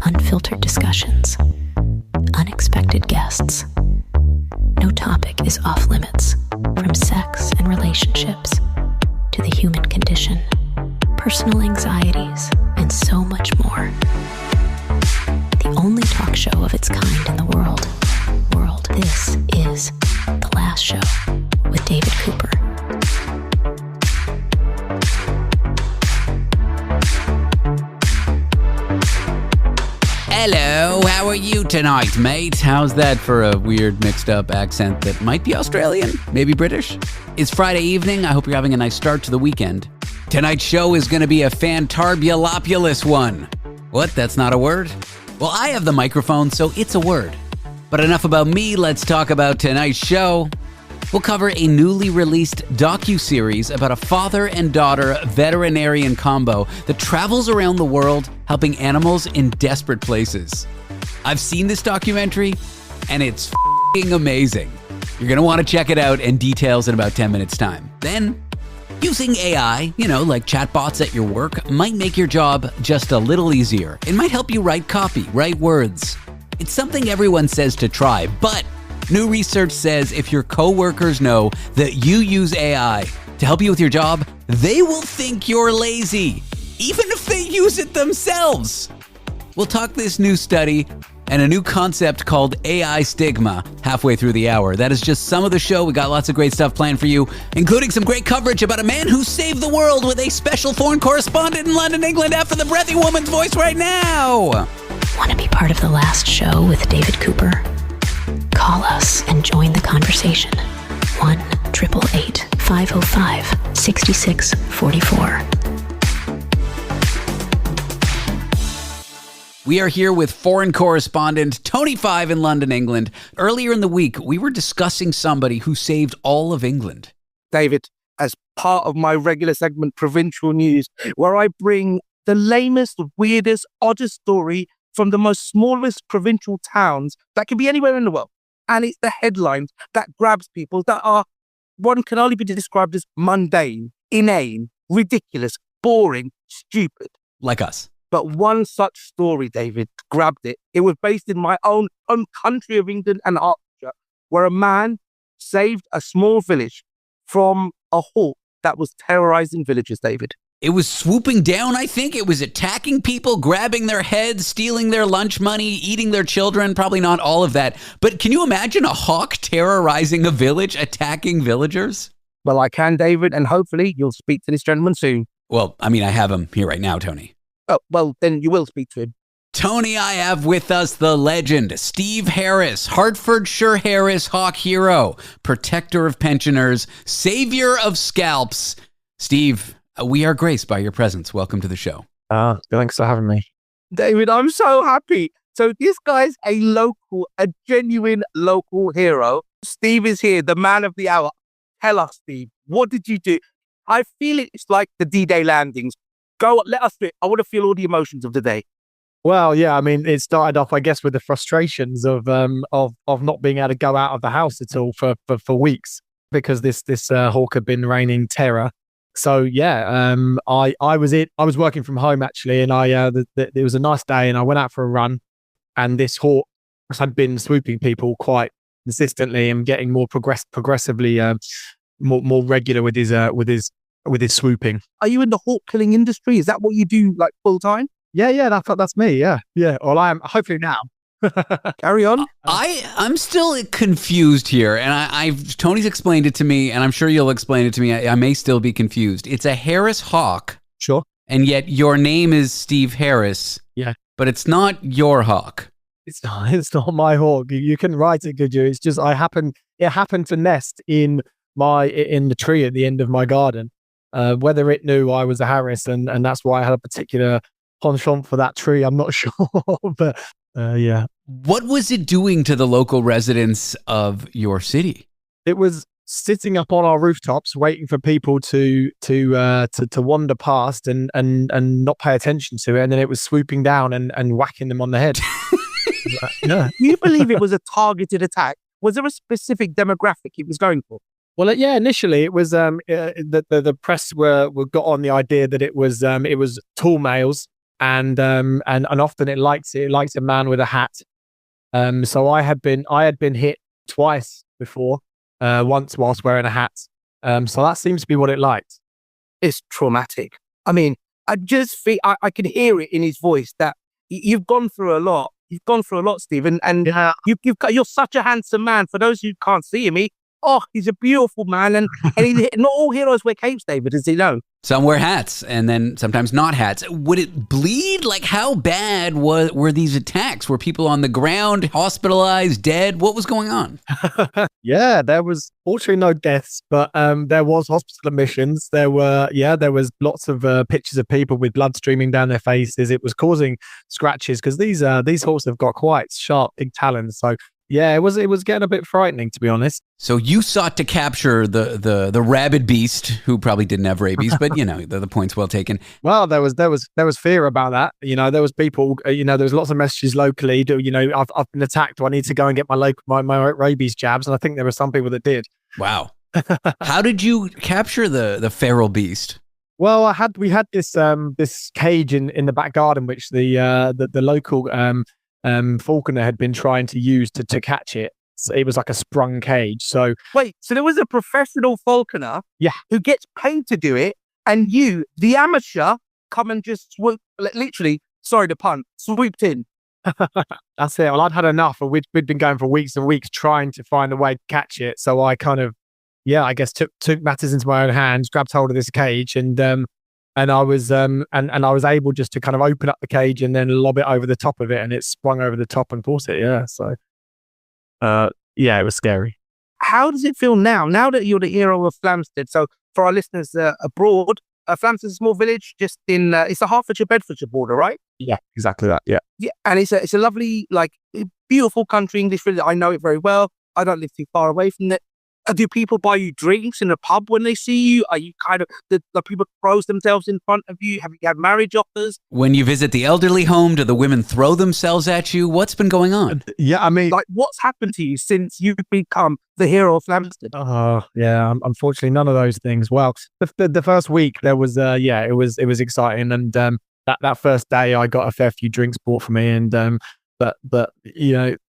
unfiltered discussions, unexpected guests. No topic is off limits, from sex and relationships to the human condition, personal anxieties, and so much more. The only talk show of its kind in the world. This is The Last Show with David Cooper. Hello, how are you tonight, mate? How's that for a weird mixed up accent that might be Australian, maybe British? It's Friday evening. I hope you're having a nice start to the weekend. Tonight's show is going to be a fantarbulopulous one. What? That's not a word? Well, I have the microphone, so it's a word. But enough about me, let's talk about tonight's show. We'll cover a newly released docuseries about a father and daughter veterinarian combo that travels around the world helping animals in desperate places. I've seen this documentary, and it's f***ing amazing. You're going to want to check it out, and details in about 10 minutes' time. Then, using AI, like chatbots at your work, might make your job just a little easier. It might help you write copy, write words. It's something everyone says to try, but new research says if your coworkers know that you use AI to help you with your job, they will think you're lazy, even if they use it themselves. We'll talk this new study and a new concept called AI stigma halfway through the hour. That is just some of the show. We got lots of great stuff planned for you, including some great coverage about a man who saved the world with a special foreign correspondent in London, England, after the breathy woman's voice right now. Want to be part of The Last Show with David Cooper? Call us and join the conversation. 1-888-505-6644. We are here with foreign correspondent Tony 5 in London, England. Earlier in the week, we were discussing somebody who saved all of England. David, as part of my regular segment, Provincial News, where I bring the lamest, weirdest, oddest story from the most smallest provincial towns that can be anywhere in the world. And it's the headlines that grabs people that are, one can only be described as mundane, inane, ridiculous, boring, stupid. Like us. But one such story, David, grabbed it. It was based in my own country of England and Hertfordshire, where a man saved a small village from a hawk that was terrorizing villagers, David. It was swooping down, I think. It was attacking people, grabbing their heads, stealing their lunch money, eating their children. Probably not all of that. But can you imagine a hawk terrorizing a village, attacking villagers? Well, I can, David, and hopefully you'll speak to this gentleman soon. Well, I have him here right now, Tony. Oh, well, then you will speak to him. Tony, I have with us the legend, Steve Harris, Hertfordshire Harris hawk hero, protector of pensioners, savior of scalps. Steve, we are graced by your presence. Welcome to the show. Thanks for having me. David, I'm so happy. So this guy's a genuine local hero. Steve is here, the man of the hour. Tell us, Steve, what did you do? I feel it's like the D-Day landings. Go, let us do it. I want to feel all the emotions of the day. Well, yeah, it started off, I guess, with the frustrations of not being able to go out of the house at all for weeks because this hawk had been raining terror. So yeah, I was working from home actually, and it was a nice day, and I went out for a run, and this hawk had been swooping people quite consistently and getting more progressively more regular with his swooping. Are you in the hawk killing industry? Is that what you do like full time? Yeah, that's me. Yeah. Well, I am hopefully now. Carry on. I'm still confused here, and Tony's explained it to me, and I'm sure you'll explain it to me. I may still be confused. It's a Harris hawk. Sure. And yet your name is Steve Harris. Yeah. But it's not your hawk. It's not my hawk. You couldn't write it, could you? It's just it happened to nest in the tree at the end of my garden. Whether it knew I was a Harris and that's why I had a particular penchant for that tree, I'm not sure. But yeah. What was it doing to the local residents of your city? It was sitting up on our rooftops, waiting for people to wander past and not pay attention to it, and then it was swooping down and whacking them on the head. Yeah. You believe it was a targeted attack? Was there a specific demographic it was going for? Well, yeah, initially it was the press were got on the idea that it was tall males and often it likes a man with a hat. So I had been hit twice before, once whilst wearing a hat. So that seems to be what it likes. It's traumatic. I mean, I just feel I can hear it in his voice that you've gone through a lot. You've gone through a lot, Stephen, and Yeah. you're such a handsome man. For those who can't see him, he's a beautiful man, and not all heroes wear capes, David, as you know. Some wear hats and then sometimes not hats. Would it bleed? Like, how bad were these attacks? Were people on the ground, hospitalized, dead? What was going on? Yeah, there was fortunately no deaths, but there was hospital admissions. There was lots of pictures of people with blood streaming down their faces. It was causing scratches because these horses have got quite sharp, big talons. So yeah, it was getting a bit frightening, to be honest. So you sought to capture the rabid beast, who probably didn't have rabies, but the point's well taken. Well, there was fear about that. There was people. There was lots of messages locally. I've been attacked. Do I need to go and get my rabies jabs? And I think there were some people that did. Wow. How did you capture the feral beast? Well, we had this cage in the back garden, which the local falconer had been trying to use to catch it. So it was like a sprung cage. So wait, so there was a professional falconer, who gets paid to do it, and you, the amateur, come and just swoop, literally, sorry to pun, swooped in. That's it. Well, I'd had enough, and we'd been going for weeks and weeks trying to find a way to catch it. So I kind of, I guess took matters into my own hands, grabbed hold of this cage, and I was able just to kind of open up the cage and then lob it over the top of it, and it sprung over the top and caught it. Yeah. So, it was scary. How does it feel now that you're the hero of Flamstead? So for our listeners abroad, Flamstead's a small village just in, it's the Hertfordshire-Bedfordshire border, right? Yeah, exactly that. Yeah. Yeah. And it's a lovely, beautiful country English village. I know it very well. I don't live too far away from it. Do people buy you drinks in a pub when they see you? Are you kind of, the people throws themselves in front of you? Have you had marriage offers? When you visit the elderly home, do the women throw themselves at you? What's been going on? Yeah, I mean, what's happened to you since you've become the hero of Flamstead? Oh, yeah, unfortunately, none of those things. Well, the first week there was, it was exciting, and that first day I got a fair few drinks bought for me, and but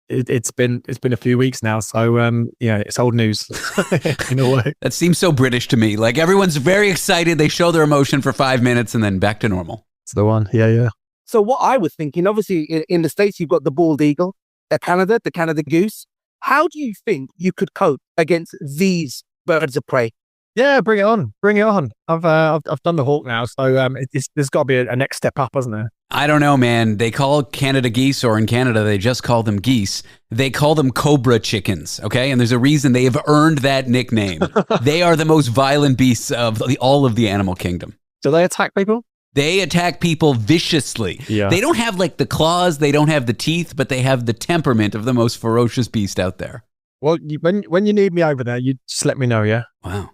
It's been a few weeks now, so it's old news in a way. That seems so British to me. Like, everyone's very excited, they show their emotion for 5 minutes, and then back to normal. It's the one, yeah. So what I was thinking, obviously, in the States, you've got the bald eagle, the Canada Goose. How do you think you could cope against these birds of prey? Yeah, bring it on. I've done the hawk now, so there's got to be a next step up, hasn't there? I don't know, man. They call Canada geese, or in Canada, they just call them geese. They call them cobra chickens, okay? And there's a reason they have earned that nickname. They are the most violent beasts of all of the animal kingdom. Do they attack people? They attack people viciously. Yeah. They don't have the claws, they don't have the teeth, but they have the temperament of the most ferocious beast out there. Well, when you need me over there, you just let me know, yeah? Wow.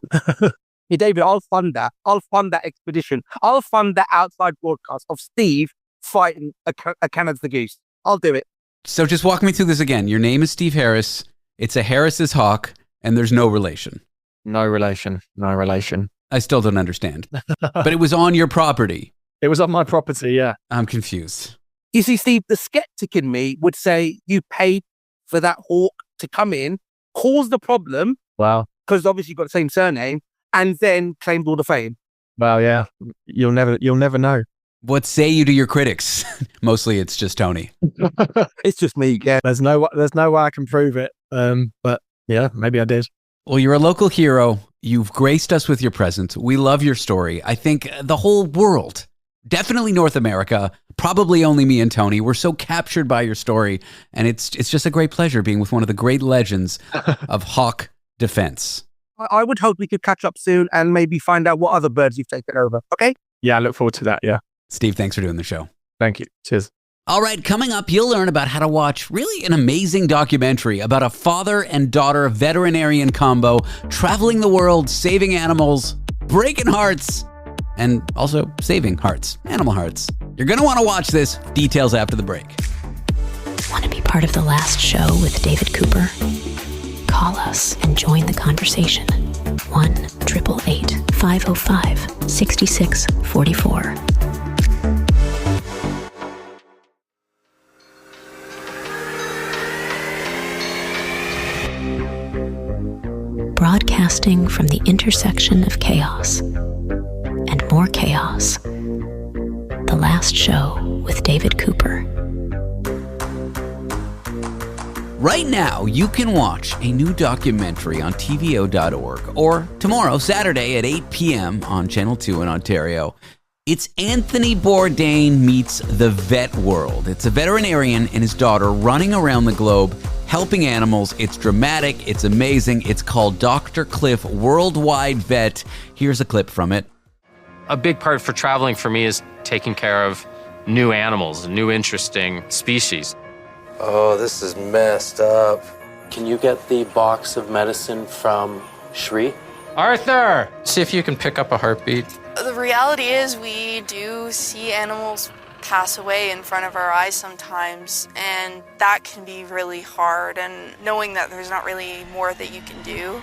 Hey, David, I'll fund that. I'll fund that expedition. I'll fund that outside broadcast of Steve fighting a Canada Goose. I'll do it. So just walk me through this again. Your name is Steve Harris. It's a Harris's hawk, and there's no relation. No relation. I still don't understand. But it was on your property. It was on my property, yeah. I'm confused. You see, Steve, the skeptic in me would say you paid for that hawk to come in, cause the problem. Wow. Because obviously you've got the same surname, and then claimed all the fame. Well, yeah. You'll never know. What say you to your critics? Mostly it's just Tony. It's just me, yeah. There's no way I can prove it. But yeah, maybe I did. Well, you're a local hero. You've graced us with your presence. We love your story. I think the whole world, definitely North America, probably only me and Tony, we're so captured by your story. And it's just a great pleasure being with one of the great legends of hawk defense. I would hope we could catch up soon and maybe find out what other birds you've taken over. Okay? Yeah, I look forward to that. Yeah. Steve, thanks for doing the show. Thank you. Cheers. All right, coming up, you'll learn about how to watch really an amazing documentary about a father and daughter veterinarian combo traveling the world, saving animals, breaking hearts, and also saving hearts, animal hearts. You're going to want to watch this. Details after the break. Want to be part of the last show with David Cooper? Call us and join the conversation. 1-888-505-6644. broadcasting from the intersection of chaos and more chaos. The Last Show with David Cooper. Right now, you can watch a new documentary on TVO.org or tomorrow, Saturday at 8 p.m. on Channel 2 in Ontario. It's Anthony Bourdain meets the vet world. It's a veterinarian and his daughter running around the globe helping animals. It's dramatic. It's amazing. It's called Dr. Cliff Worldwide Vet. Here's a clip from it. A big part for traveling for me is taking care of new animals, new interesting species. Oh, this is messed up. Can you get the box of medicine from Shri? Arthur! See if you can pick up a heartbeat. The reality is we do see animals pass away in front of our eyes sometimes, and that can be really hard, and knowing that there's not really more that you can do.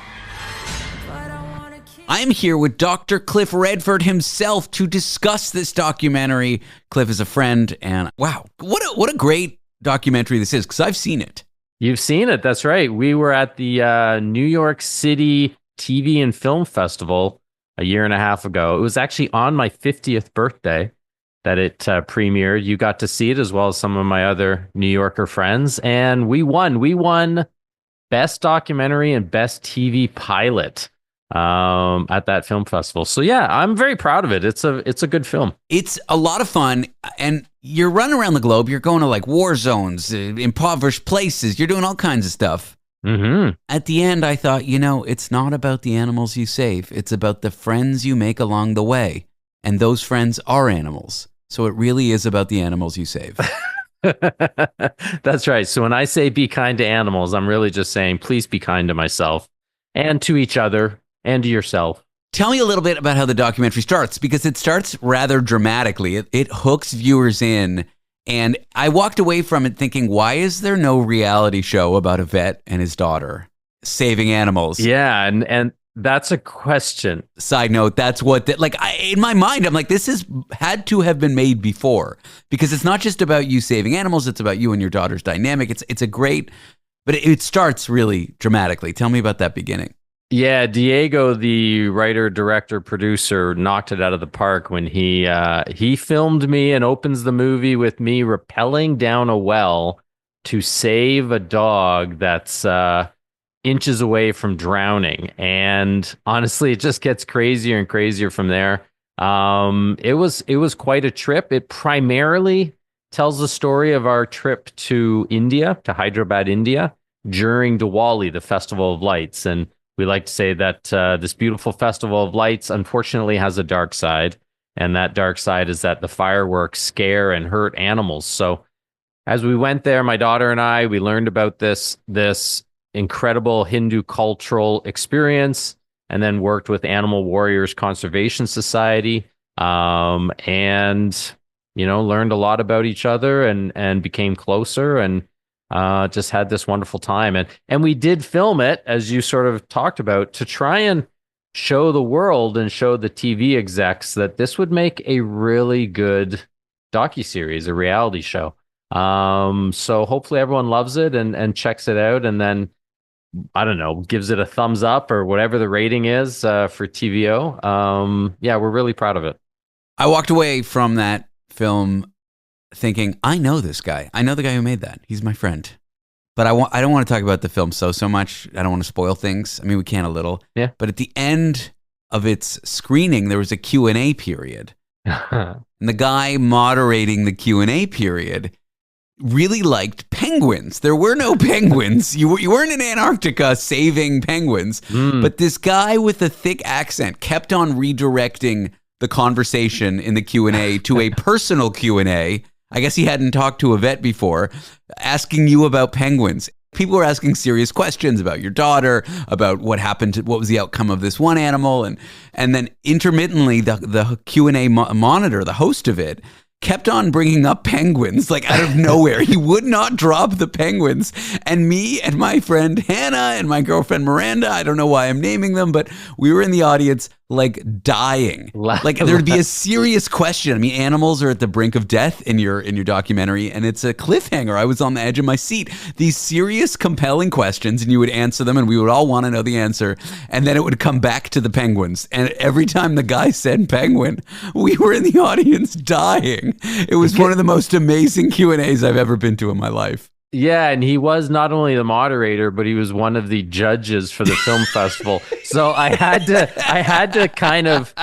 I'm here with Dr. Cliff Redford himself to discuss this documentary. Cliff is a friend, and wow, what a great documentary this is, because I've seen it. You've seen it, that's right. We were at the New York City TV and Film Festival a year and a half ago. It was actually on my 50th birthday that it premiered. You got to see it as well as some of my other New Yorker friends, and we won. We won Best Documentary and Best TV Pilot at that film festival. So yeah, I'm very proud of it. It's a good film. It's a lot of fun, and you're running around the globe. You're going to like war zones, impoverished places. You're doing all kinds of stuff. Mm-hmm. At the end, I thought, it's not about the animals you save. It's about the friends you make along the way. And those friends are animals. So it really is about the animals you save. That's right. So when I say be kind to animals, I'm really just saying, please be kind to myself and to each other and to yourself. Tell me a little bit about how the documentary starts, because it starts rather dramatically. It hooks viewers in. And I walked away from it thinking, why is there no reality show about a vet and his daughter saving animals? Yeah, and that's a question. Side note, that's what, in my mind, I'm like, this has had to have been made before, because it's not just about you saving animals, it's about you and your daughter's dynamic. It's a great, but it starts really dramatically. Tell me about that beginning. Yeah, Diego, the writer, director, producer, knocked it out of the park when he filmed me and opens the movie with me rappelling down a well to save a dog that's inches away from drowning. And honestly, it just gets crazier and crazier from there. It was quite a trip. It primarily tells the story of our trip to India, to Hyderabad, India, during Diwali, the Festival of Lights. And we like to say that this beautiful Festival of Lights unfortunately has a dark side, and that dark side is that the fireworks scare and hurt animals. So as we went there, my daughter and I, we learned about this incredible Hindu cultural experience, and then worked with Animal Warriors Conservation Society, and learned a lot about each other and became closer, and just had this wonderful time. And we did film it, as you sort of talked about, to try and show the world and show the TV execs that this would make a really good docuseries, a reality show. So hopefully everyone loves it and checks it out, and then, I don't know, gives it a thumbs up or whatever the rating is for TVO. Yeah, we're really proud of it. I walked away from that film thinking, I know this guy. I know the guy who made that. He's my friend. But I don't want to talk about the film so much. I don't want to spoil things. I mean, we can a little. Yeah. But at the end of its screening, there was a Q&A period. And the guy moderating the Q&A period really liked penguins. There were no penguins. You weren't in Antarctica saving penguins. But this guy with a thick accent kept on redirecting the conversation in the Q&A to a personal Q&A. I guess he hadn't talked to a vet before, asking you about penguins. People were asking serious questions about your daughter, about what happened to, what was the outcome of this one animal. And then intermittently, the Q&A monitor, the host of it, kept on bringing up penguins, like out of nowhere. He would not drop the penguins. And me and my friend Hannah and my girlfriend Miranda, I don't know why I'm naming them, but we were in the audience like dying. Like there'd be a serious question. I mean, animals are at the brink of death in your documentary, and it's a cliffhanger. I was on the edge of my seat. These serious, compelling questions, and you would answer them, and we would all want to know the answer. And then it would come back to the penguins. And every time the guy said penguin, we were in the audience dying. It was one of the most amazing Q&As I've ever been to in my life. Yeah, and he was not only the moderator, but he was one of the judges for the film festival. So I had to kind of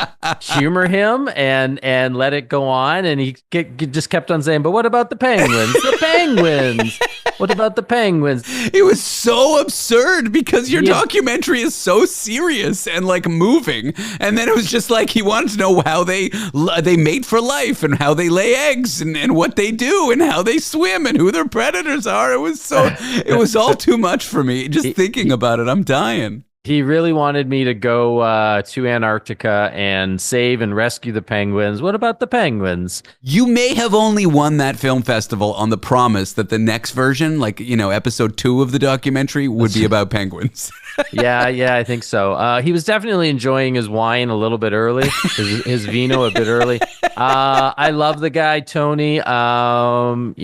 humor him and let it go on. And he just kept on saying, "But what about the penguins? The penguins? What about the penguins?" It was so absurd because your documentary is so serious and like moving, and then it was just like he wanted to know how they mate for life and how they lay eggs and what they do and how they swim and who their predators are. It was all too much for me. Just thinking about it, I'm dying. He really wanted me to go to Antarctica and save and rescue the penguins. What about the penguins? You may have only won that film festival on the promise that the next version, like, episode 2 of the documentary would be about penguins. Yeah, I think so. He was definitely enjoying his wine a little bit early, his vino a bit early. I love the guy, Tony. You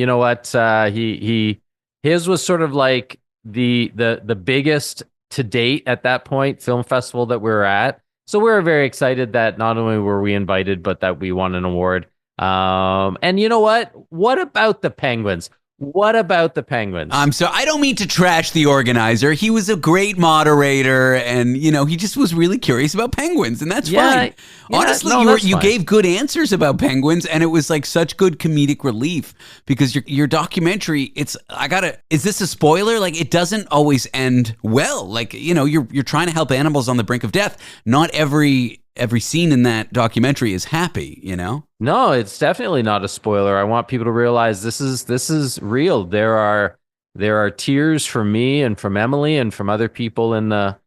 know what? His was sort of like the biggest to date at that point film festival that we were at. So we were very excited that not only were we invited, but that we won an award. And you know what? What about the penguins? What about the penguins? I don't mean to trash the organizer. He was a great moderator, and he just was really curious about penguins, and that's fine. Honestly, you gave good answers about penguins, and it was like such good comedic relief because your documentary. Is this a spoiler? Like, it doesn't always end well. Like, you're trying to help animals on the brink of death. Not every scene in that documentary is happy, No, it's definitely not a spoiler. I want people to realize this is real. There are tears from me and from Emily and from other people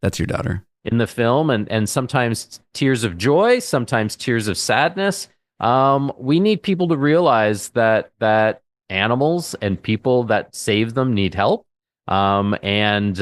That's your daughter. In the film, and sometimes tears of joy, sometimes tears of sadness. We need people to realize that animals and people that save them need help. And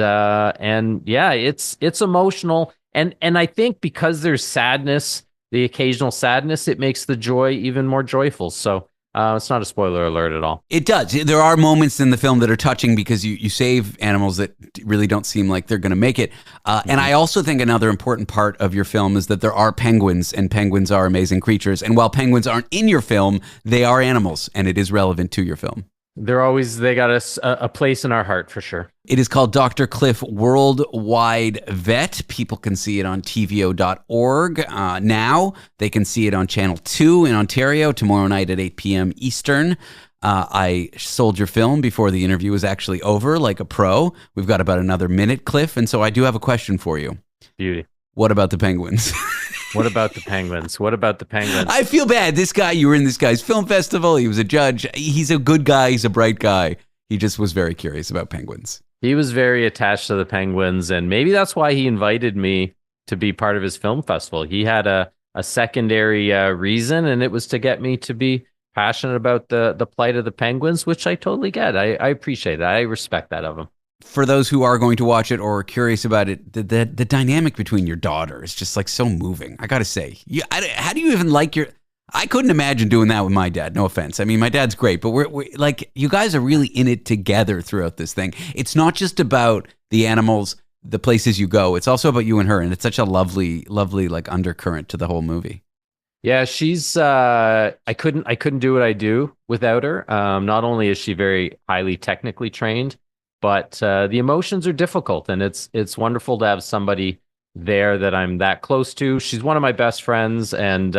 yeah, it's emotional. And I think because there's sadness, the occasional sadness, it makes the joy even more joyful. So it's not a spoiler alert at all. It does. There are moments in the film that are touching because you save animals that really don't seem like they're going to make it. And I also think another important part of your film is that there are penguins, and penguins are amazing creatures. And while penguins aren't in your film, they are animals, and it is relevant to your film. They got a place in our heart for sure. It is called Dr. Cliff Worldwide Vet. People can see it on tvo.org now. They can see it on Channel 2 in Ontario tomorrow night at 8 p.m. Eastern. I sold your film before the interview was actually over, like a pro. We've got about another minute, Cliff, and so I do have a question for you. Beauty. What about the penguins? What about the penguins? What about the penguins? I feel bad. This guy, you were in this guy's film festival. He was a judge. He's a good guy. He's a bright guy. He just was very curious about penguins. He was very attached to the penguins, and maybe that's why he invited me to be part of his film festival. He had a secondary reason, and it was to get me to be passionate about the plight of the penguins, which I totally get. I appreciate that. I respect that of him. For those who are going to watch it or are curious about it, the dynamic between your daughter is just like so moving. I got to say, how do you even like your... I couldn't imagine doing that with my dad. No offense. I mean, my dad's great, but we're like, you guys are really in it together throughout this thing. It's not just about the animals, the places you go. It's also about you and her. And it's such a lovely, lovely like undercurrent to the whole movie. Yeah, she's, I couldn't do what I do without her. Not only is she very highly technically trained, but the emotions are difficult, and it's wonderful to have somebody there that I'm that close to. She's one of my best friends, and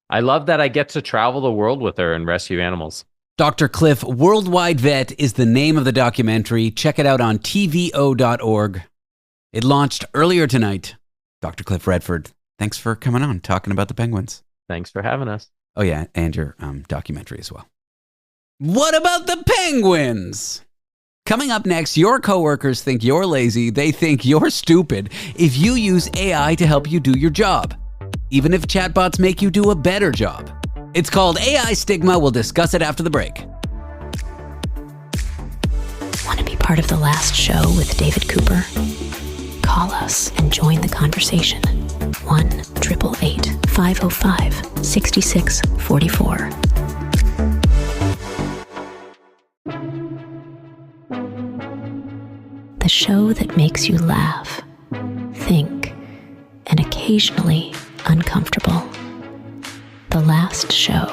I love that I get to travel the world with her and rescue animals. Dr. Cliff Worldwide Vet is the name of the documentary. Check it out on tvo.org. It launched earlier tonight. Dr. Cliff Redford, thanks for coming on, talking about the penguins. Thanks for having us. Oh, yeah, and your documentary as well. What about the penguins? Coming up next, your coworkers think you're lazy. They think you're stupid if you use AI to help you do your job, even if chatbots make you do a better job. It's called AI Stigma. We'll discuss it after the break. Want to be part of the last show with David Cooper? Call us and join the conversation. 1-888-505-6644. The show that makes you laugh, think, and occasionally uncomfortable. The Last Show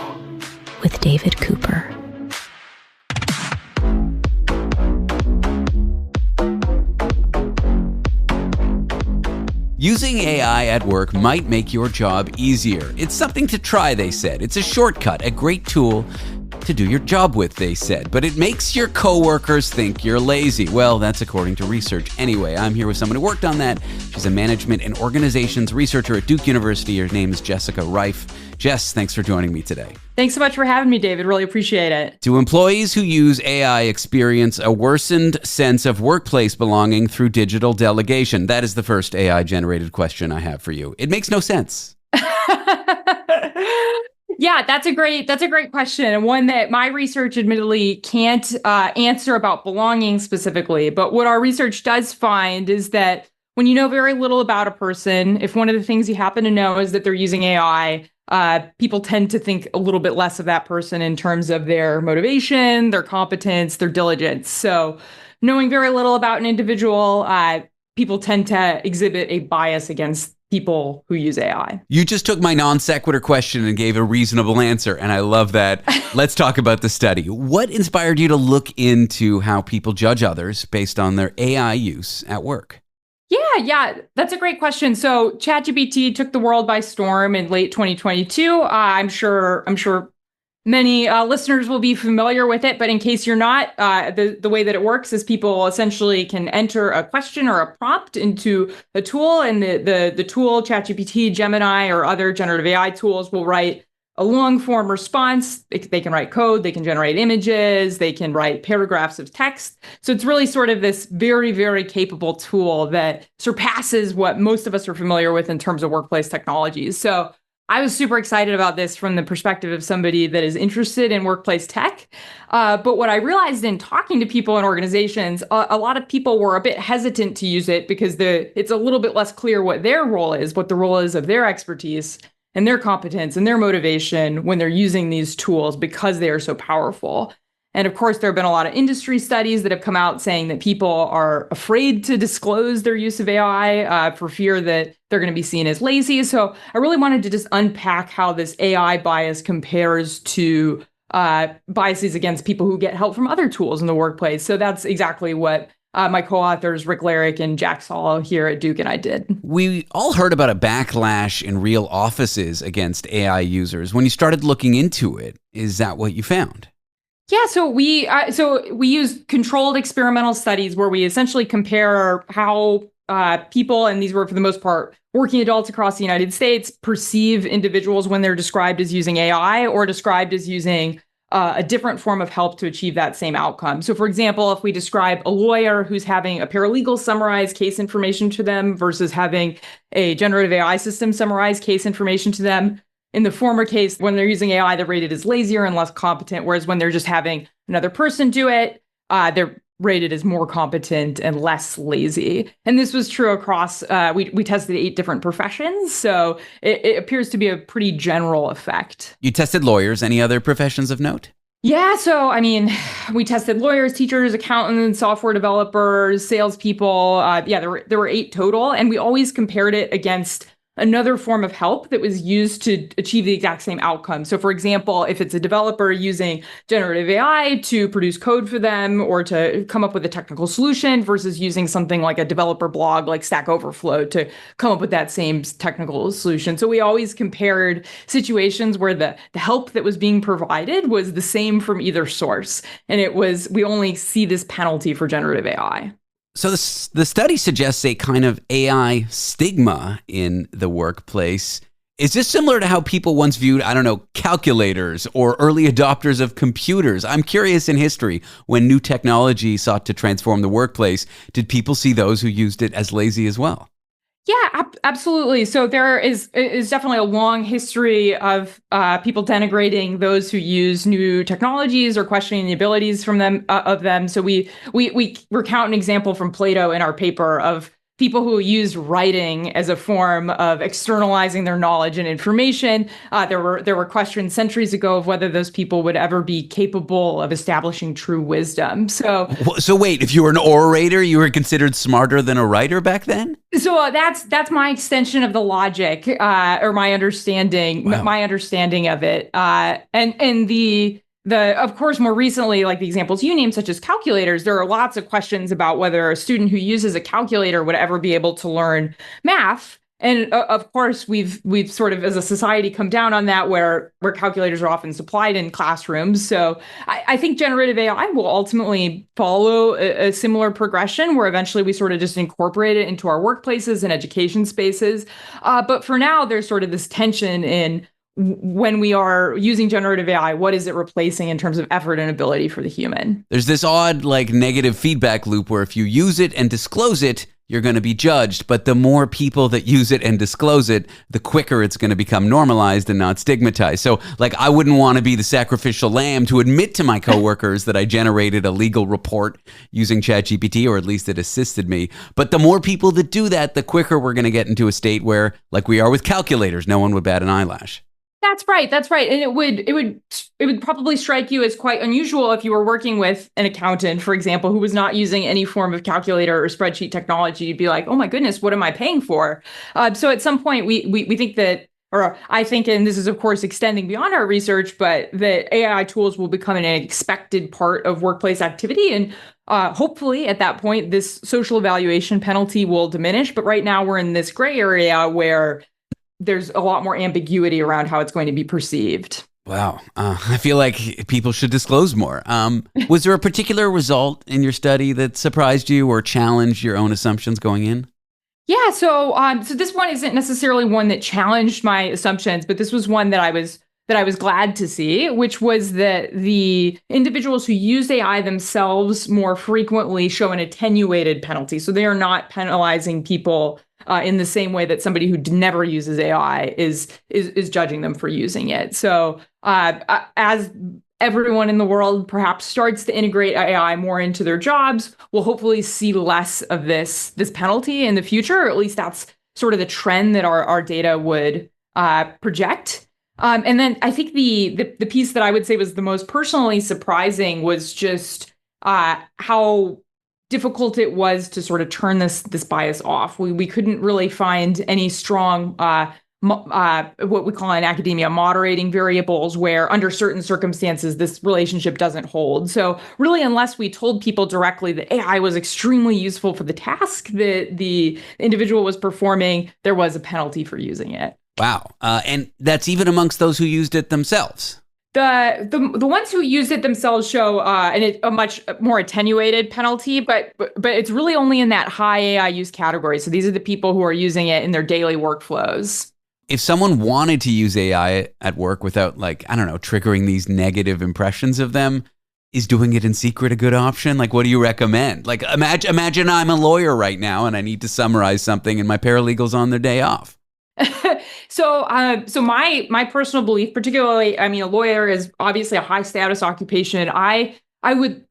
with David Cooper. Using AI at work might make your job easier. It's something to try, they said. It's a shortcut, a great tool to do your job with, they said. But it makes your coworkers think you're lazy. Well, that's according to research. Anyway, I'm here with someone who worked on that. She's a management and organizations researcher at Duke University. Her name is Jessica Reif. Jess, thanks for joining me today. Thanks so much for having me, David. Really appreciate it. Do employees who use AI experience a worsened sense of workplace belonging through digital delegation? That is the first AI-generated question I have for you. It makes no sense. Yeah, that's a great question, and one that my research admittedly can't answer about belonging specifically. But what our research does find is that when you know very little about a person, if one of the things you happen to know is that they're using AI, people tend to think a little bit less of that person in terms of their motivation, their competence, their diligence. So knowing very little about an individual, people tend to exhibit a bias against people who use AI. You just took my non sequitur question and gave a reasonable answer, and I love that. Let's talk about the study. What inspired you to look into how people judge others based on their AI use at work? Yeah, that's a great question. So ChatGPT took the world by storm in late 2022. I'm sure many listeners will be familiar with it, but in case you're not, the way that it works is people essentially can enter a question or a prompt into a tool, and the tool, ChatGPT, Gemini, or other generative AI tools will write a long form response. They can write code, they can generate images, they can write paragraphs of text. So it's really sort of this very, very capable tool that surpasses what most of us are familiar with in terms of workplace technologies. So I was super excited about this from the perspective of somebody that is interested in workplace tech. But what I realized in talking to people in organizations, a lot of people were a bit hesitant to use it because it's a little bit less clear what their role is, what the role is of their expertise and their competence and their motivation when they're using these tools because they are so powerful. And of course, there have been a lot of industry studies that have come out saying that people are afraid to disclose their use of AI for fear that they're going to be seen as lazy. So I really wanted to just unpack how this AI bias compares to biases against people who get help from other tools in the workplace. So that's exactly what my co-authors, Rick Larrick and Jack Solo here at Duke and I did. We all heard about a backlash in real offices against AI users. When you started looking into it, is that what you found? Yeah, so we use controlled experimental studies where we essentially compare how people, and these were for the most part working adults across the United States, perceive individuals when they're described as using AI or described as using a different form of help to achieve that same outcome. So for example, if we describe a lawyer who's having a paralegal summarize case information to them versus having a generative AI system summarize case information to them, in the former case, when they're using AI, they're rated as lazier and less competent, whereas when they're just having another person do it, they're rated as more competent and less lazy. And this was true across, we tested 8 different professions, so it appears to be a pretty general effect. You tested lawyers. Any other professions of note? Yeah, so I mean, we tested lawyers, teachers, accountants, software developers, salespeople. There were 8 total, and we always compared it against another form of help that was used to achieve the exact same outcome. So for example, if it's a developer using generative AI to produce code for them or to come up with a technical solution versus using something like a developer blog like Stack Overflow to come up with that same technical solution. So we always compared situations where the help that was being provided was the same from either source. And we only see this penalty for generative AI. So the study suggests a kind of AI stigma in the workplace. Is this similar to how people once viewed, calculators or early adopters of computers? I'm curious, in history, when new technology sought to transform the workplace, did people see those who used it as lazy as well? Yeah, absolutely. So there is definitely a long history of people denigrating those who use new technologies or questioning the abilities of them. So we recount an example from Plato in our paper of people who use writing as a form of externalizing their knowledge and information. There were questions centuries ago of whether those people would ever be capable of establishing true wisdom. So wait, if you were an orator, you were considered smarter than a writer back then? So that's my extension of the logic, or my understanding, my understanding of it, and the of course, more recently, like the examples you named, such as calculators, there are lots of questions about whether a student who uses a calculator would ever be able to learn math. And of course, we've sort of as a society come down on that, where calculators are often supplied in classrooms. So I think generative AI will ultimately follow a similar progression, where eventually we sort of just incorporate it into our workplaces and education spaces. But for now, there's sort of this tension in when we are using generative AI, what is it replacing in terms of effort and ability for the human? There's this odd, like, negative feedback loop where if you use it and disclose it, you're going to be judged. But the more people that use it and disclose it, the quicker it's going to become normalized and not stigmatized. So, like, I wouldn't want to be the sacrificial lamb to admit to my coworkers that I generated a legal report using ChatGPT, or at least it assisted me. But the more people that do that, the quicker we're going to get into a state where, like we are with calculators, no one would bat an eyelash. That's right. That's right. And it would probably strike you as quite unusual if you were working with an accountant, for example, who was not using any form of calculator or spreadsheet technology. You'd be like, oh my goodness, what am I paying for? So at some point we think that, or I think, and this is of course extending beyond our research, but that AI tools will become an expected part of workplace activity. And hopefully at that point, this social evaluation penalty will diminish. But right now we're in this gray area where there's a lot more ambiguity around how it's going to be perceived. Wow. I feel like people should disclose more. Was there a particular result in your study that surprised you or challenged your own assumptions going in? Yeah, so this one isn't necessarily one that challenged my assumptions, but this was one that I was glad to see, which was that the individuals who use AI themselves more frequently show an attenuated penalty. So they are not penalizing people in the same way that somebody who never uses AI is judging them for using it. So as everyone in the world perhaps starts to integrate AI more into their jobs, we'll hopefully see less of this penalty in the future, or at least that's sort of the trend that our data would project. And then I think the piece that I would say was the most personally surprising was just how difficult it was to sort of turn this bias off. We couldn't really find any strong what we call in academia moderating variables, where under certain circumstances this relationship doesn't hold. So really, unless we told people directly that AI was extremely useful for the task that the individual was performing, there was a penalty for using it. Wow. And that's even amongst those who used it themselves. The ones who used it themselves show a much more attenuated penalty, but it's really only in that high AI use category. So these are the people who are using it in their daily workflows. If someone wanted to use AI at work without, like, I don't know, triggering these negative impressions of them, is doing it in secret a good option? Like, what do you recommend? Like, imagine I'm a lawyer right now and I need to summarize something and my paralegal's on their day off. So my personal belief, particularly, I mean, a lawyer is obviously a high status occupation. I would,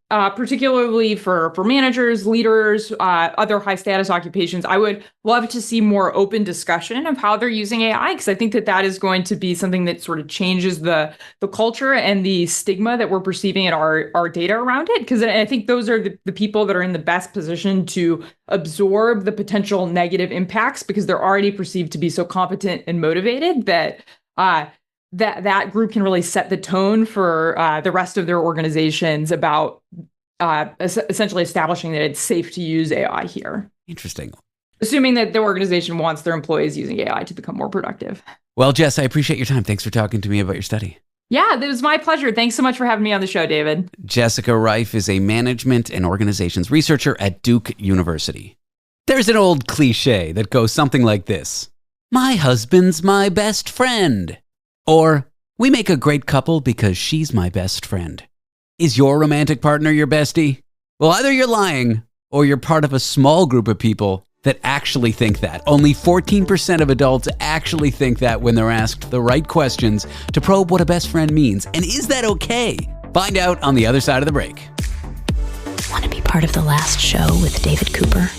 particularly for managers, leaders, other high status occupations, I would love to see more open discussion of how they're using AI, because I think that is going to be something that sort of changes the culture and the stigma that we're perceiving in our data around it. Because I think those are the people that are in the best position to absorb the potential negative impacts, because they're already perceived to be so competent and motivated that that group can really set the tone for the rest of their organizations about essentially establishing that it's safe to use AI here. Interesting. Assuming that the organization wants their employees using AI to become more productive. Well, Jess, I appreciate your time. Thanks for talking to me about your study. Yeah, it was my pleasure. Thanks so much for having me on the show, David. Jessica Reif is a management and organizations researcher at Duke University. There's an old cliche that goes something like this: my husband's my best friend. Or, we make a great couple because she's my best friend. Is your romantic partner your bestie? Well, either you're lying or you're part of a small group of people that actually think that. Only 14% of adults actually think that when they're asked the right questions to probe what a best friend means. And is that okay? Find out on the other side of the break. Want to be Part of The Last Show with David Cooper?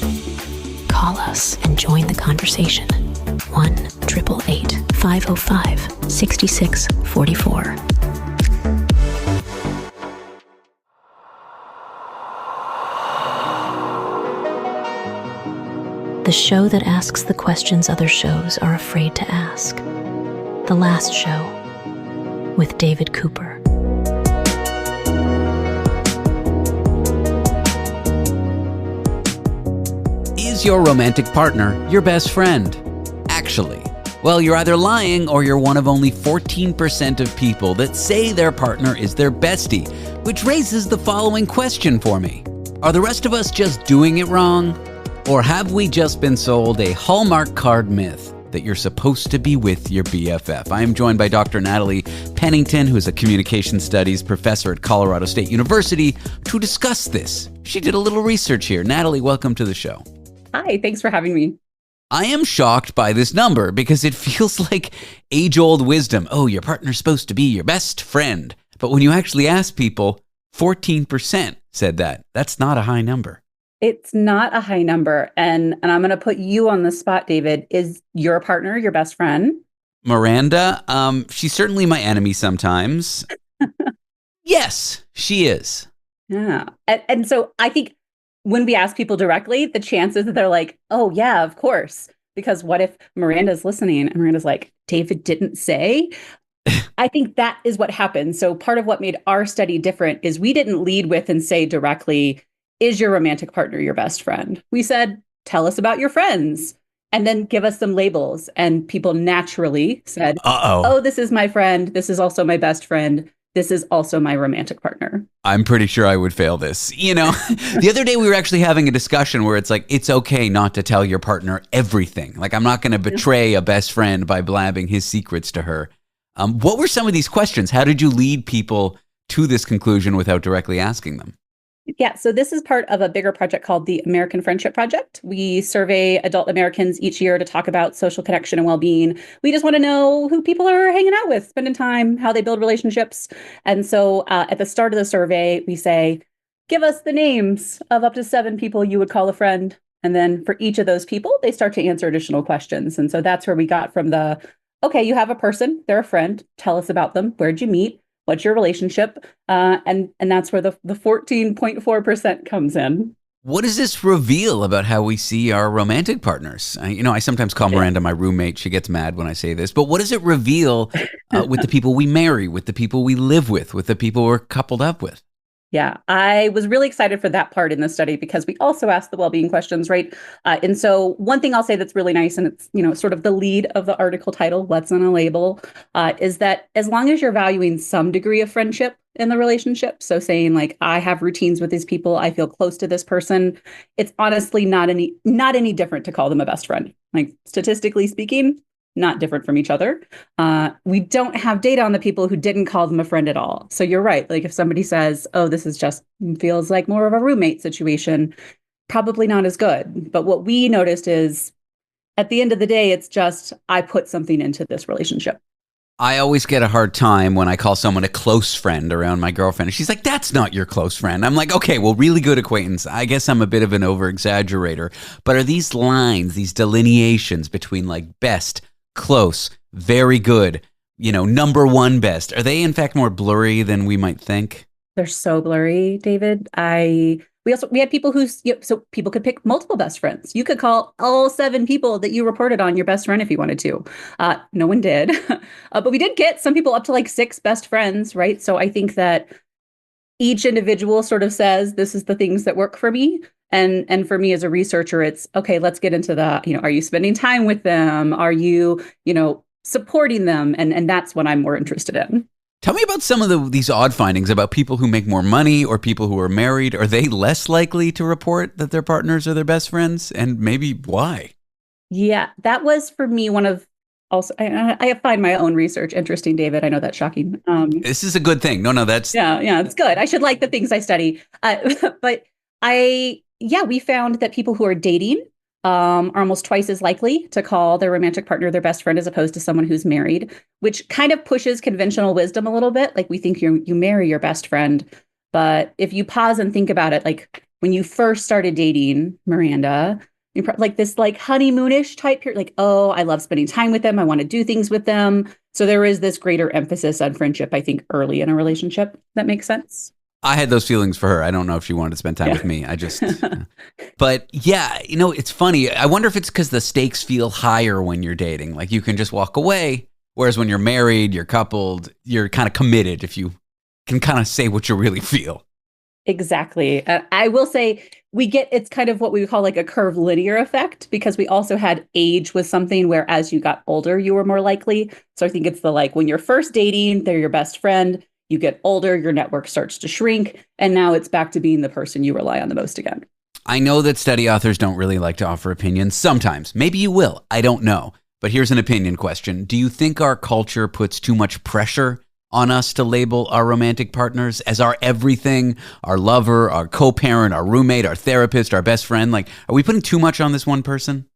Call us and join the conversation. 1-888-505-6644. The show that asks the questions other shows are afraid to ask. The Last Show with David Cooper. Is your romantic partner your best friend? Actually, well, you're either lying or you're one of only 14% of people that say their partner is their bestie, which raises the following question for me. Are the rest of us just doing it wrong? Or have we just been sold a Hallmark card myth that you're supposed to be with your BFF? I am joined by Dr. Natalie Pennington, who is a communication studies professor at Colorado State University, to discuss this. She did a little research here. Natalie, welcome to the show. Hi, thanks for having me. I am shocked by this number because it feels like age-old wisdom. Oh, your partner's supposed to be your best friend. But when you actually ask people, 14% said that. That's not a high number. It's not a high number. And I'm going to put you on the spot, David. Is your partner your best friend? Miranda, she's certainly my enemy sometimes. Yes, she is. Yeah. And so I think when we ask people directly, the chances that they're like, oh, yeah, of course. Because what if Miranda's listening and Miranda's like, David didn't say? I think that is what happened. So part of what made our study different is we didn't lead with and say directly, is your romantic partner your best friend? We said, tell us about your friends and then give us some labels. And people naturally said, oh, this is my friend. This is also my best friend. This is also my romantic partner. I'm pretty sure I would fail this. You know, the other day we were actually having a discussion where it's like, it's okay not to tell your partner everything. Like, I'm not going to betray a best friend by blabbing his secrets to her. What were some of these questions? How did you lead people to this conclusion without directly asking them? Yeah, so this is part of a bigger project called the American Friendship Project. We survey adult Americans each year to talk about social connection and well-being. We just want to know who people are hanging out with, spending time, how they build relationships. And so at the start of the survey, we say, give us the names of up to 7 people you would call a friend. And then for each of those people, they start to answer additional questions. And so that's where we got from the, okay, you have a person, they're a friend, tell us about them, where'd you meet? What's your relationship? And that's where the 14.4% comes in. What does this reveal about how we see our romantic partners? I sometimes call Miranda my roommate. She gets mad when I say this. But what does it reveal with the people we marry, with the people we live with the people we're coupled up with? Yeah, I was really excited for that part in the study because we also asked the well-being questions, right? And so one thing I'll say that's really nice, and it's sort of the lead of the article title, What's on a Label, is that as long as you're valuing some degree of friendship in the relationship, so saying like, I have routines with these people, I feel close to this person, it's honestly not any different to call them a best friend. Like statistically speaking, not different from each other. We don't have data on the people who didn't call them a friend at all. So you're right. Like if somebody says, oh, this is just feels like more of a roommate situation, probably not as good. But what we noticed is at the end of the day, it's just, I put something into this relationship. I always get a hard time when I call someone a close friend around my girlfriend. And she's like, that's not your close friend. I'm like, okay, well, really good acquaintance. I guess I'm a bit of an over-exaggerator. But are these lines, these delineations between like best, close, very good, number one best, are they in fact more blurry than we might think? They're so blurry, David. We had people so people could pick multiple best friends. You could call all 7 people that you reported on your best friend if you wanted to. No one did, but we did get some people up to like 6 best friends, right? So I think that each individual sort of says, this is the things that work for me. And for me as a researcher, it's, okay, let's get into the, are you spending time with them? Are you, supporting them? And that's what I'm more interested in. Tell me about some of these odd findings about people who make more money or people who are married. Are they less likely to report that their partners are their best friends? And maybe why? Yeah, that was for me one of also, I find my own research interesting, David. I know that's shocking. This is a good thing. No, that's... Yeah, it's good. I should like the things I study. But we found that people who are dating are almost twice as likely to call their romantic partner their best friend as opposed to someone who's married, which kind of pushes conventional wisdom a little bit. Like we think you marry your best friend. But if you pause and think about it, like when you first started dating Miranda, like this like honeymoonish type period, like, oh, I love spending time with them. I want to do things with them. So there is this greater emphasis on friendship, I think, early in a relationship. That makes sense. I had those feelings for her. I don't know if she wanted to spend time with me. I just, but yeah, it's funny. I wonder if it's because the stakes feel higher when you're dating. Like you can just walk away. Whereas when you're married, you're coupled, you're kind of committed if you can kind of say what you really feel. Exactly. I will say it's kind of what we call like a curvilinear effect, because we also had age with something where as you got older, you were more likely. So I think it's the like when you're first dating, they're your best friend. You get older, your network starts to shrink. And now it's back to being the person you rely on the most again. I know that study authors don't really like to offer opinions sometimes. Maybe you will. I don't know. But here's an opinion question. Do you think our culture puts too much pressure on us to label our romantic partners as our everything, our lover, our co-parent, our roommate, our therapist, our best friend? Like, are we putting too much on this one person?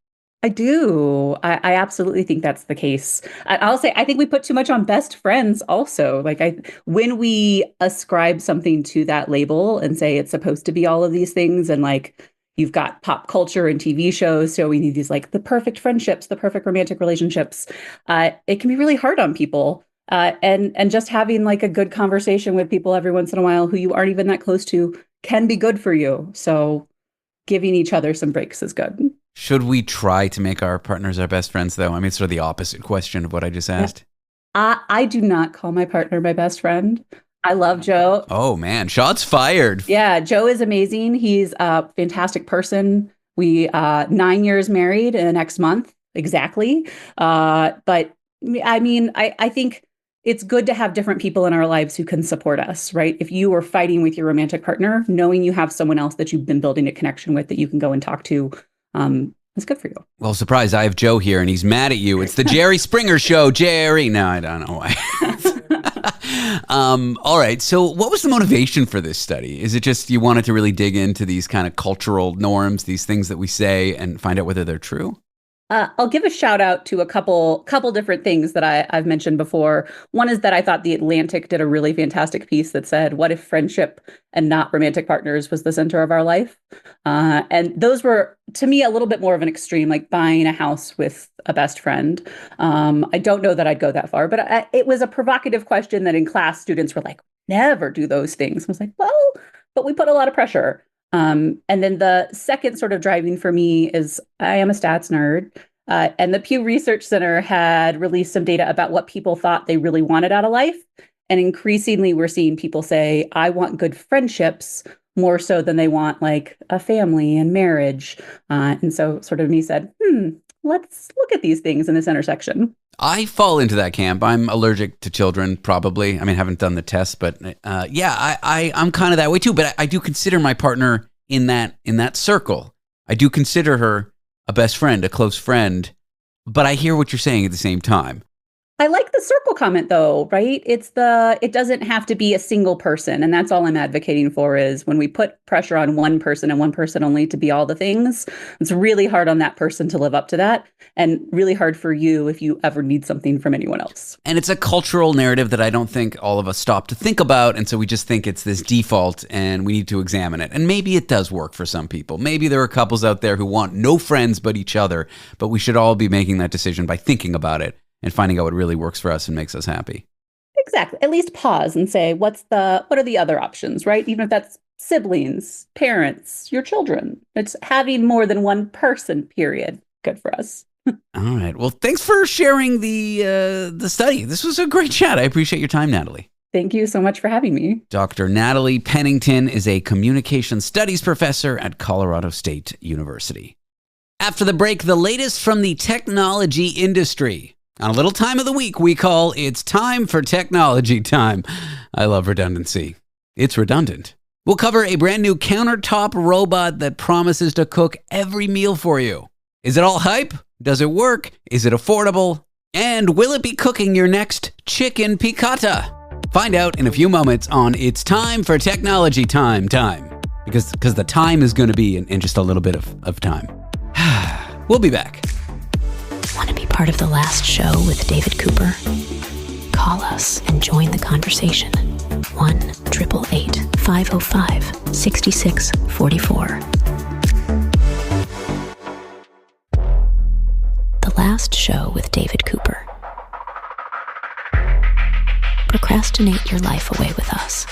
I do. I absolutely think that's the case. I'll say I think we put too much on best friends also. Like when we ascribe something to that label and say it's supposed to be all of these things, and like you've got pop culture and TV shows, so we need these like the perfect friendships, the perfect romantic relationships. It can be really hard on people. And just having like a good conversation with people every once in a while who you aren't even that close to can be good for you. So giving each other some breaks is good. Should we try to make our partners our best friends, though? I mean, it's sort of the opposite question of what I just asked. I do not call my partner my best friend. I love Joe. Oh, man. Shots fired. Yeah, Joe is amazing. He's a fantastic person. We 9 years married next month. Exactly. But I mean, I think it's good to have different people in our lives who can support us, right? If you are fighting with your romantic partner, knowing you have someone else that you've been building a connection with that you can go and talk to, it's good for you. Well, surprise, I have Joe here and he's mad at you. It's the Jerry Springer Show, Jerry. No, I don't know why. All right. So what was the motivation for this study? Is it just you wanted to really dig into these kind of cultural norms, these things that we say, and find out whether they're true? I'll give a shout out to a couple different things that I've mentioned before. One is that I thought The Atlantic did a really fantastic piece that said, what if friendship and not romantic partners was the center of our life? And those were, to me, a little bit more of an extreme, like buying a house with a best friend. I don't know that I'd go that far, but it was a provocative question that in class students were like, never do those things. I was like, well, but we put a lot of pressure. And then the second sort of driving for me is I am a stats nerd. And the Pew Research Center had released some data about what people thought they really wanted out of life. And increasingly, we're seeing people say, I want good friendships more so than they want like a family and marriage. And so sort of me said, let's look at these things in this intersection. I fall into that camp. I'm allergic to children, probably. I mean, I haven't done the test, but I'm kind of that way too. But I do consider my partner in that circle. I do consider her a best friend, a close friend. But I hear what you're saying at the same time. I like the circle comment though, right? It doesn't have to be a single person. And that's all I'm advocating for is when we put pressure on one person and one person only to be all the things, it's really hard on that person to live up to that and really hard for you if you ever need something from anyone else. And it's a cultural narrative that I don't think all of us stop to think about. And so we just think it's this default and we need to examine it. And maybe it does work for some people. Maybe there are couples out there who want no friends but each other, but we should all be making that decision by thinking about it and finding out what really works for us and makes us happy. Exactly. At least pause and say, what are the other options, right? Even if that's siblings, parents, your children. It's having more than one person, period. Good for us. All right. Well, thanks for sharing the study. This was a great chat. I appreciate your time, Natalie. Thank you so much for having me. Dr. Natalie Pennington is a communication studies professor at Colorado State University. After the break, the latest from the technology industry. On a little time of the week we call It's Time for Technology Time. I love redundancy. It's redundant. We'll cover a brand new countertop robot that promises to cook every meal for you. Is it all hype? Does it work? Is it affordable? And will it be cooking your next chicken piccata? Find out in a few moments on It's Time for Technology Time. Because the time is going to be in just a little bit of time. We'll be back. Want to be part of the last show with David Cooper? Call us and join the conversation. 1-888-505-6644. The Last Show with David Cooper. Procrastinate your life away with us.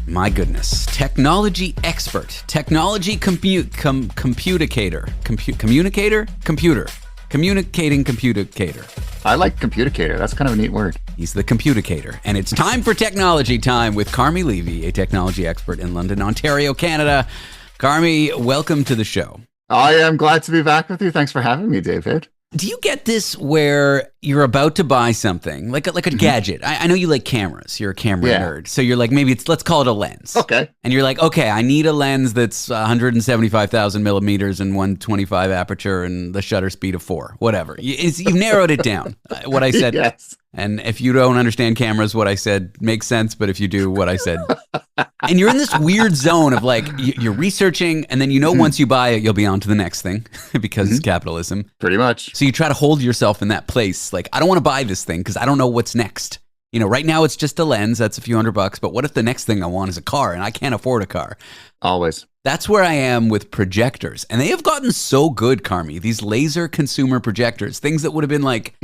My goodness. Technology expert. Technology communicator. Communicating communicator. I like communicator. That's kind of a neat word. He's the communicator. And it's time for Technology Time with Carmi Levy, a technology expert in London, Ontario, Canada. Carmi, welcome to the show. I am glad to be back with you. Thanks for having me, David. Do you get this where you're about to buy something, like a gadget? I know you like cameras. You're a camera nerd. So you're like, maybe let's call it a lens. Okay. And you're like, okay, I need a lens that's 175,000 millimeters and 125 aperture and the shutter speed of 4, whatever. You've narrowed it down. What I said. Yes. And if you don't understand cameras, what I said makes sense. But if you do, what I said. And you're in this weird zone of like, you're researching, and then once you buy it, you'll be on to the next thing because it's capitalism. Pretty much. So you try to hold yourself in that place. Like, I don't want to buy this thing because I don't know what's next. Right now it's just a lens. That's a few $100. But what if the next thing I want is a car and I can't afford a car? Always. That's where I am with projectors. And they have gotten so good, Carmi. These laser consumer projectors, things that would have been like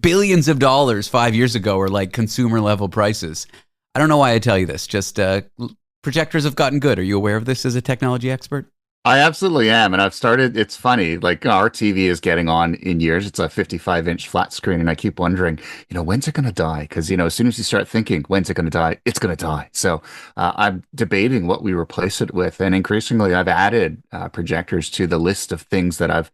billions of dollars 5 years ago are like consumer level prices. I don't know why I tell you this. Just projectors have gotten good. Are you aware of this as a technology expert? I absolutely am. And I've started, it's funny, like our TV is getting on in years. It's a 55-inch flat screen. And I keep wondering, when's it going to die? Because, as soon as you start thinking, when's it going to die? It's going to die. So I'm debating what we replace it with. And increasingly, I've added projectors to the list of things that I've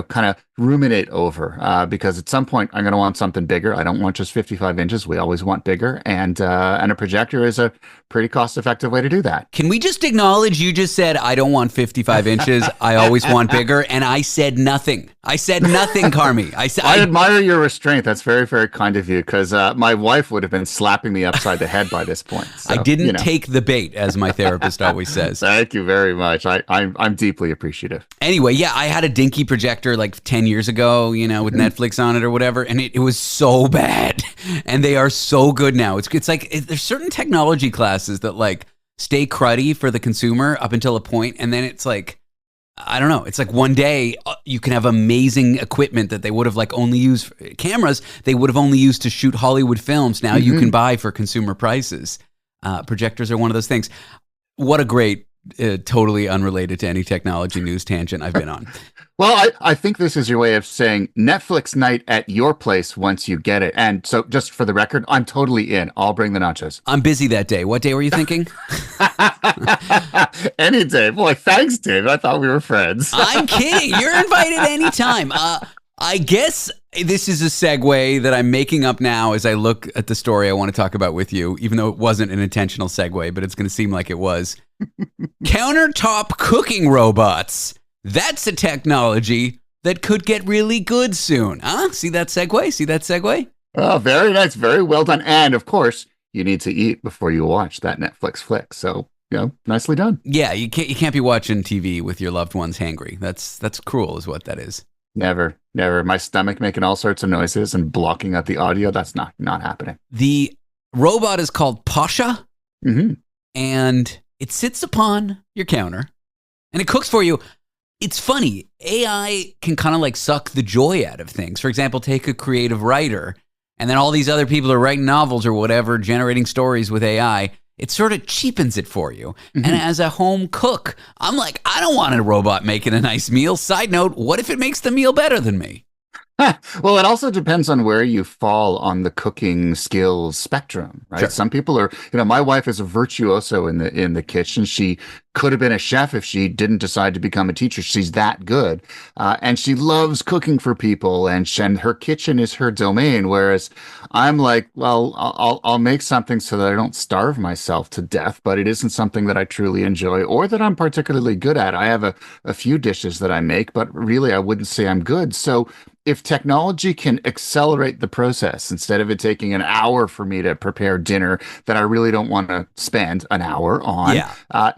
kind of ruminate over because at some point I'm going to want something bigger. I don't want just 55 inches. We always want bigger. And a projector is a pretty cost-effective way to do that. Can we just acknowledge you just said, I don't want 55 inches. I always want bigger. And I said nothing. I said nothing, Carmi. I admire your restraint. That's very, very kind of you because my wife would have been slapping me upside the head by this point. So, I didn't take the bait, as my therapist always says. Thank you very much. I'm deeply appreciative. Anyway, yeah, I had a dinky projector like 10 years ago, with Netflix on it or whatever, and it was so bad. And they are so good now. It's like there's certain technology classes that like stay cruddy for the consumer up until a point, and then it's like, I don't know. It's like one day you can have amazing equipment that they would have like only used cameras they would have only used to shoot Hollywood films. Now you can buy for consumer prices. Projectors are one of those things. What a great, totally unrelated to any technology news tangent I've been on. Well, I think this is your way of saying Netflix night at your place once you get it. And so just for the record, I'm totally in. I'll bring the nachos. I'm busy that day. What day were you thinking? Any day. Boy, thanks, Dave. I thought we were friends. I'm kidding. You're invited anytime. I guess this is a segue that I'm making up now as I look at the story I want to talk about with you, even though it wasn't an intentional segue, but it's going to seem like it was. Countertop cooking robots. That's a technology that could get really good soon. Huh? See that segue? Oh, very nice. Very well done. And of course, you need to eat before you watch that Netflix flick. So, nicely done. Yeah, you can't be watching TV with your loved ones hangry. That's cruel is what that is. Never. My stomach making all sorts of noises and blocking out the audio. That's not happening. The robot is called Pasha, and it sits upon your counter, and it cooks for you. It's funny. AI can kind of like suck the joy out of things. For example, take a creative writer, and then all these other people are writing novels or whatever, generating stories with AI. It sort of cheapens it for you. And as a home cook, I'm like, I don't want a robot making a nice meal. Side note, what if it makes the meal better than me? Well, it also depends on where you fall on the cooking skills spectrum, right? Sure. Some people are, my wife is a virtuoso in the kitchen. She could have been a chef if she didn't decide to become a teacher. She's that good. And she loves cooking for people and her kitchen is her domain. Whereas I'm like, well, I'll make something so that I don't starve myself to death, but it isn't something that I truly enjoy or that I'm particularly good at. I have a few dishes that I make, but really I wouldn't say I'm good. So if technology can accelerate the process, instead of it taking an hour for me to prepare dinner that I really don't want to spend an hour on,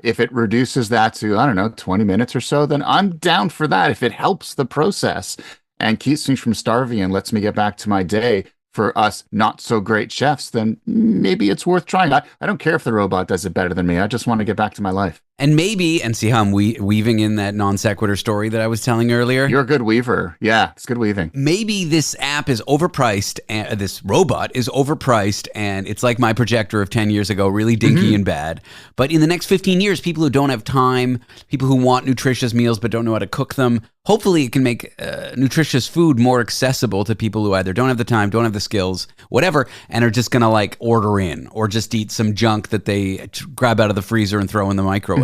if it reduces that to, 20 minutes or so, then I'm down for that. If it helps the process and keeps me from starving and lets me get back to my day, for us not so great chefs, then maybe it's worth trying. I don't care if the robot does it better than me. I just want to get back to my life. And maybe, and see how I'm weaving in that non sequitur story that I was telling earlier. You're a good weaver. Yeah, it's good weaving. Maybe this app is overpriced, and this robot is overpriced, and it's like my projector of 10 years ago, really dinky and bad. But in the next 15 years, people who don't have time, people who want nutritious meals but don't know how to cook them, hopefully it can make nutritious food more accessible to people who either don't have the time, don't have the skills, whatever, and are just going to like order in or just eat some junk that they grab out of the freezer and throw in the microwave.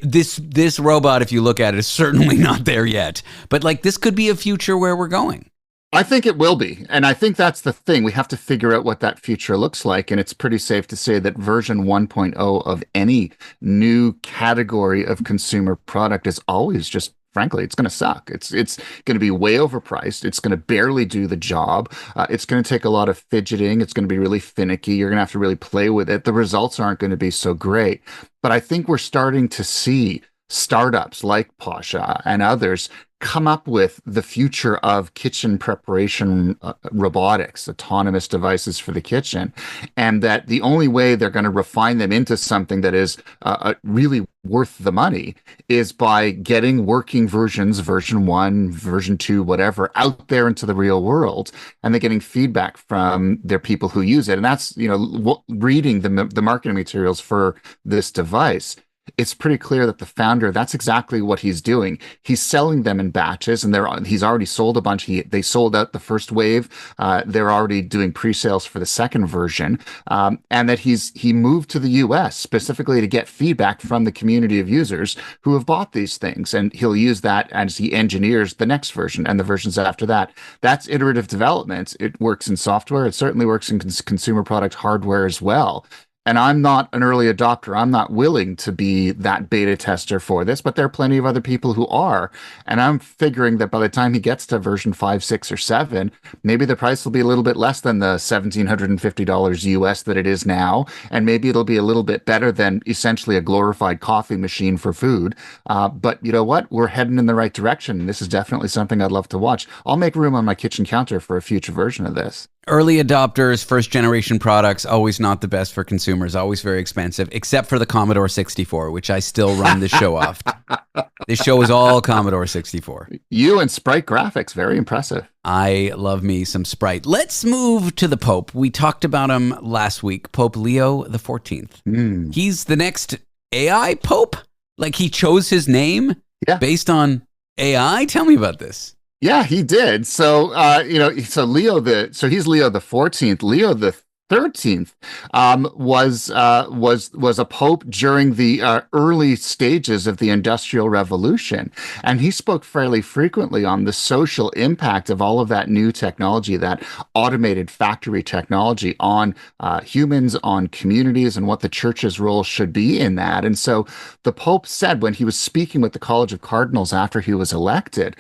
This robot, if you look at it, is certainly not there yet. But like this could be a future where we're going. I think it will be. And I think that's the thing. We have to figure out what that future looks like. And it's pretty safe to say that version 1.0 of any new category of consumer product is always just, frankly, it's going to suck. It's going to be way overpriced. It's going to barely do the job. It's going to take a lot of fidgeting. It's going to be really finicky. You're going to have to really play with it. The results aren't going to be so great. But I think we're starting to see startups like Pasha and others come up with the future of kitchen preparation robotics, autonomous devices for the kitchen, and that the only way they're going to refine them into something that is really worth the money is by getting working versions, version 1, version 2, whatever, out there into the real world, and they're getting feedback from their people who use it. And that's, reading the marketing materials for this device. It's pretty clear that the founder, that's exactly what he's doing. He's selling them in batches, and he's already sold a bunch. They sold out the first wave. They're already doing pre-sales for the second version, and that he moved to the US specifically to get feedback from the community of users who have bought these things, and he'll use that as he engineers the next version and the versions after that. That's iterative development. It works in software. It certainly works in consumer product hardware as well. And I'm not an early adopter. I'm not willing to be that beta tester for this, but there are plenty of other people who are. And I'm figuring that by the time he gets to version 5, 6, or 7, maybe the price will be a little bit less than the $1,750 US that it is now. And maybe it'll be a little bit better than essentially a glorified coffee machine for food. But you know what? We're heading in the right direction. This is definitely something I'd love to watch. I'll make room on my kitchen counter for a future version of this. Early adopters, first generation products, always not the best for consumers, always very expensive, except for the Commodore 64, which I still run this show off. This show is all Commodore 64. You and Sprite graphics, very impressive. I love me some Sprite. Let's move to the Pope. We talked about him last week, Pope Leo the 14th. He's the next AI Pope? Like he chose his name based on AI? Tell me about this. Yeah, he did. So, he's Leo the 14th. Leo the 13th was a pope during the early stages of the Industrial Revolution, and he spoke fairly frequently on the social impact of all of that new technology, that automated factory technology, on humans, on communities, and what the church's role should be in that. And so the Pope said, when he was speaking with the College of Cardinals after he was elected,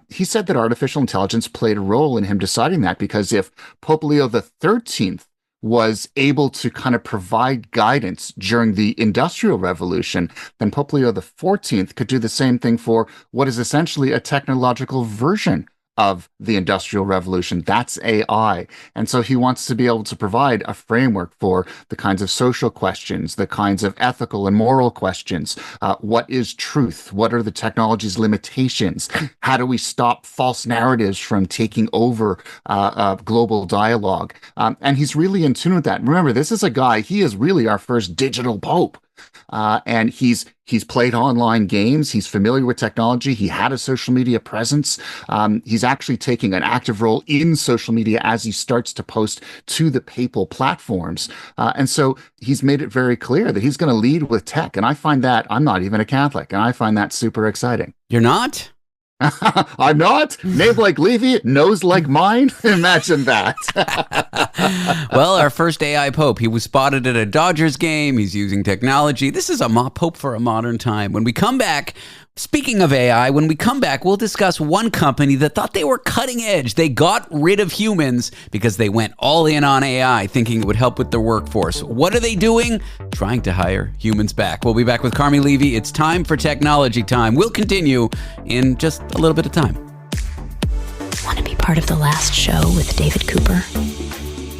he said that artificial intelligence played a role in him deciding that, because if Pope Leo the 13th was able to kind of provide guidance during the Industrial Revolution, then Pope Leo the 14th could do the same thing for what is essentially a technological version of the Industrial Revolution. That's AI. And so he wants to be able to provide a framework for the kinds of social questions, the kinds of ethical and moral questions. What is truth? What are the technology's limitations? How do we stop false narratives from taking over global dialogue? And he's really in tune with that. Remember, this is a guy, he is really our first digital pope. And he's played online games. He's familiar with technology. He had a social media presence. He's actually taking an active role in social media as he starts to post to the papal platforms. And so he's made it very clear that he's going to lead with tech. And I find that, I'm not even a Catholic, and I find that super exciting. You're not? I'm not. Name like Levy, nose like mine. Imagine that. Well, our first AI Pope, he was spotted at a Dodgers game. He's using technology. This is a Pope for a modern time. When we come back, speaking of AI, when we come back, we'll discuss one company that thought they were cutting edge. They got rid of humans because they went all in on AI, thinking it would help with their workforce. What are they doing? Trying to hire humans back. We'll be back with Carmi Levy. It's time for technology time. We'll continue in just a little bit of time. Want to be Part of The Last Show with David Cooper?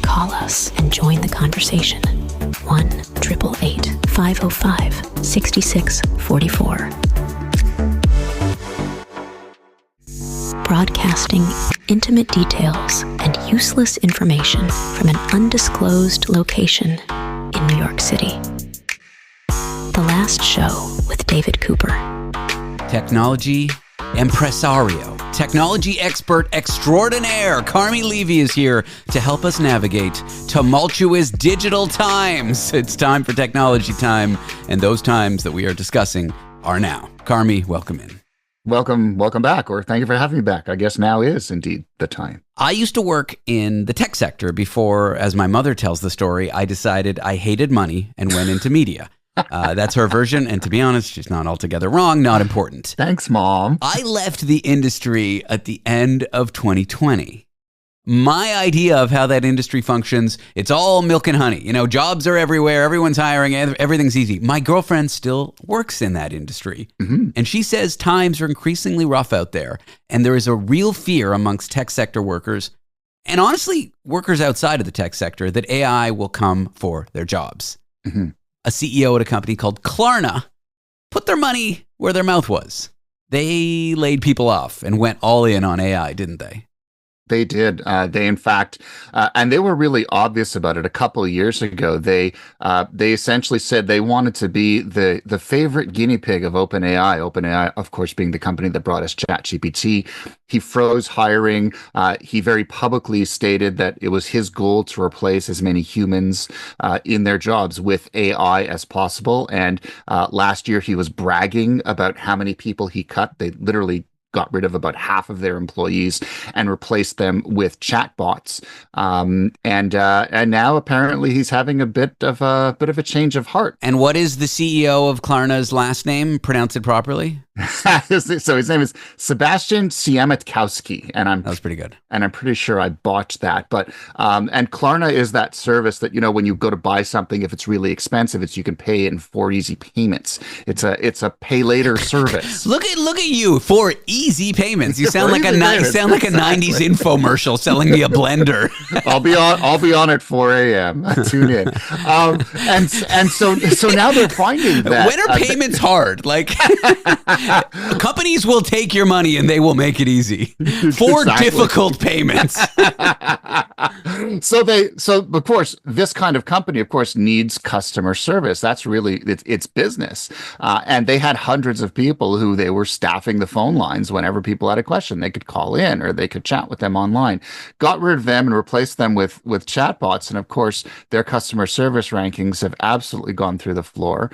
Call us and join the conversation. 1-888-505-6644. Broadcasting intimate details and useless information from an undisclosed location in New York City. The Last Show with David Cooper. Technology impresario, technology expert extraordinaire, Carmi Levy is here to help us navigate tumultuous digital times. It's time for technology time, and those times that we are discussing are now. Carmi, welcome in. Welcome back, or thank you for having me back. I guess now is indeed the time. I used to work in the tech sector before, as my mother tells the story, I decided I hated money and went into media. That's her version, and to be honest, she's not altogether wrong, not important. Thanks, Mom. I left the industry at the end of 2020. My idea of how that industry functions, it's all milk and honey. You know, jobs are everywhere, everyone's hiring, everything's easy. My girlfriend still works in that industry, and she says times are increasingly rough out there, and there is a real fear amongst tech sector workers, and honestly, workers outside of the tech sector, that AI will come for their jobs. A CEO at a company called Klarna put their money where their mouth was. They laid people off and went all in on AI, didn't they? They did. They, in fact, and they were really obvious about it. A couple of years ago, they essentially said they wanted to be the favorite guinea pig of OpenAI. OpenAI, of course, being the company that brought us ChatGPT. He froze hiring. He very publicly stated that it was his goal to replace as many humans in their jobs with AI as possible. And last year, he was bragging about how many people he cut. They literally got rid of about half of their employees and replaced them with chatbots. And now apparently he's having a bit of a change of heart. And what is the CEO of Klarna's last name? Pronounce it properly. So his name is Sebastian Siemiatkowski, and that was pretty good. And I'm pretty sure I botched that. But and Klarna is that service that, you know, when you go to buy something, if it's really expensive, you can pay it in 4 easy payments. It's a pay later service. Look at you, 4 easy payments. You sound like a 90s infomercial selling me a blender. I'll be on at 4 a.m. Tune in. And so now they're finding that when are payments hard? Like companies will take your money and they will make it easy. 4 difficult payments. So of course, this kind of company, of course, needs customer service. That's really its business. And they had hundreds of people who they were staffing the phone lines whenever people had a question. They could call in or they could chat with them online. Got rid of them and replaced them with chatbots. And of course, their customer service rankings have absolutely gone through the floor.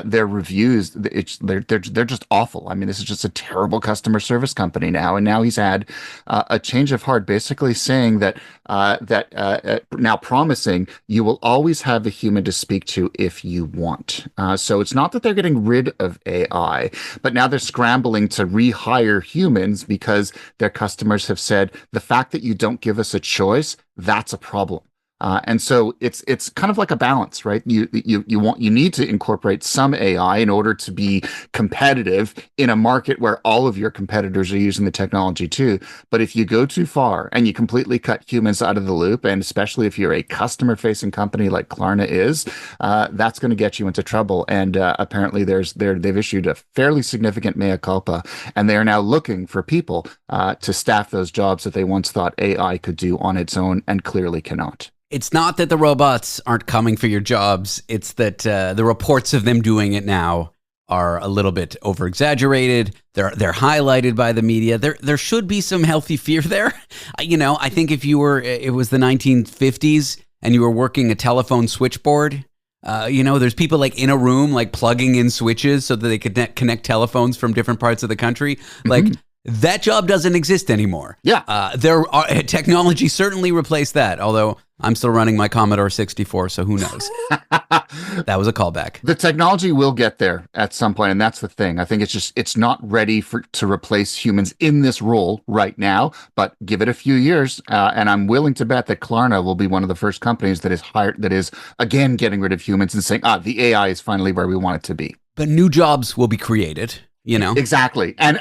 Their reviews, they're just awful. I mean, this is just a terrible customer service company now. And now he's had a change of heart, basically saying that now promising you will always have a human to speak to if you want. So it's not that they're getting rid of AI, but now they're scrambling to rehire humans because their customers have said the fact that you don't give us a choice, that's a problem. And so it's kind of like a balance, right? You need to incorporate some AI in order to be competitive in a market where all of your competitors are using the technology too. But if you go too far and you completely cut humans out of the loop, and especially if you're a customer-facing company like Klarna is, that's going to get you into trouble. And apparently they've issued a fairly significant mea culpa, and they are now looking for people to staff those jobs that they once thought AI could do on its own and clearly cannot. It's not that the robots aren't coming for your jobs. It's that the reports of them doing it now are a little bit over-exaggerated. They're highlighted by the media. There should be some healthy fear there. You know, I think if it was the 1950s and you were working a telephone switchboard, there's people like in a room, like plugging in switches so that they could connect telephones from different parts of the country. Like, that job doesn't exist anymore. Yeah. Technology certainly replaced that, although I'm still running my Commodore 64, so who knows? That was a callback. The technology will get there at some point, and that's the thing. I think it's not ready to replace humans in this role right now, but give it a few years, and I'm willing to bet that Klarna will be one of the first companies that is again getting rid of humans and saying, the AI is finally where we want it to be. But new jobs will be created. you know? Exactly. And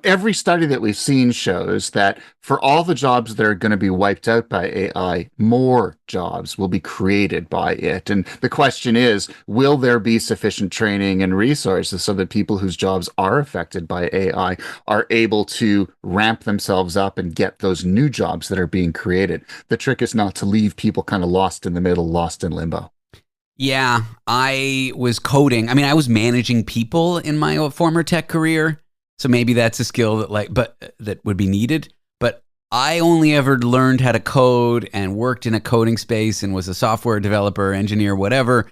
every study that we've seen shows that for all the jobs that are going to be wiped out by AI, more jobs will be created by it. And the question is, will there be sufficient training and resources so that people whose jobs are affected by AI are able to ramp themselves up and get those new jobs that are being created? The trick is not to leave people kind of lost in the middle, lost in limbo. Yeah, I was coding. I mean, I was managing people in my former tech career, so maybe that's a skill that would be needed. But I only ever learned how to code and worked in a coding space and was a software developer, engineer, whatever,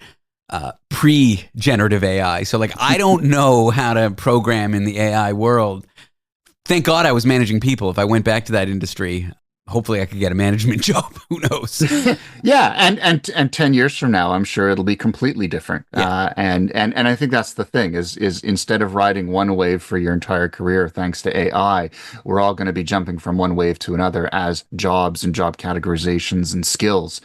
pre-generative AI. So like, I don't know how to program in the AI world. Thank God I was managing people. If I went back to that industry, hopefully I could get a management job. Who knows? Yeah, and 10 years from now, I'm sure it'll be completely different. Yeah. And I think that's the thing is instead of riding one wave for your entire career, thanks to AI, we're all going to be jumping from one wave to another as jobs and job categorizations and skills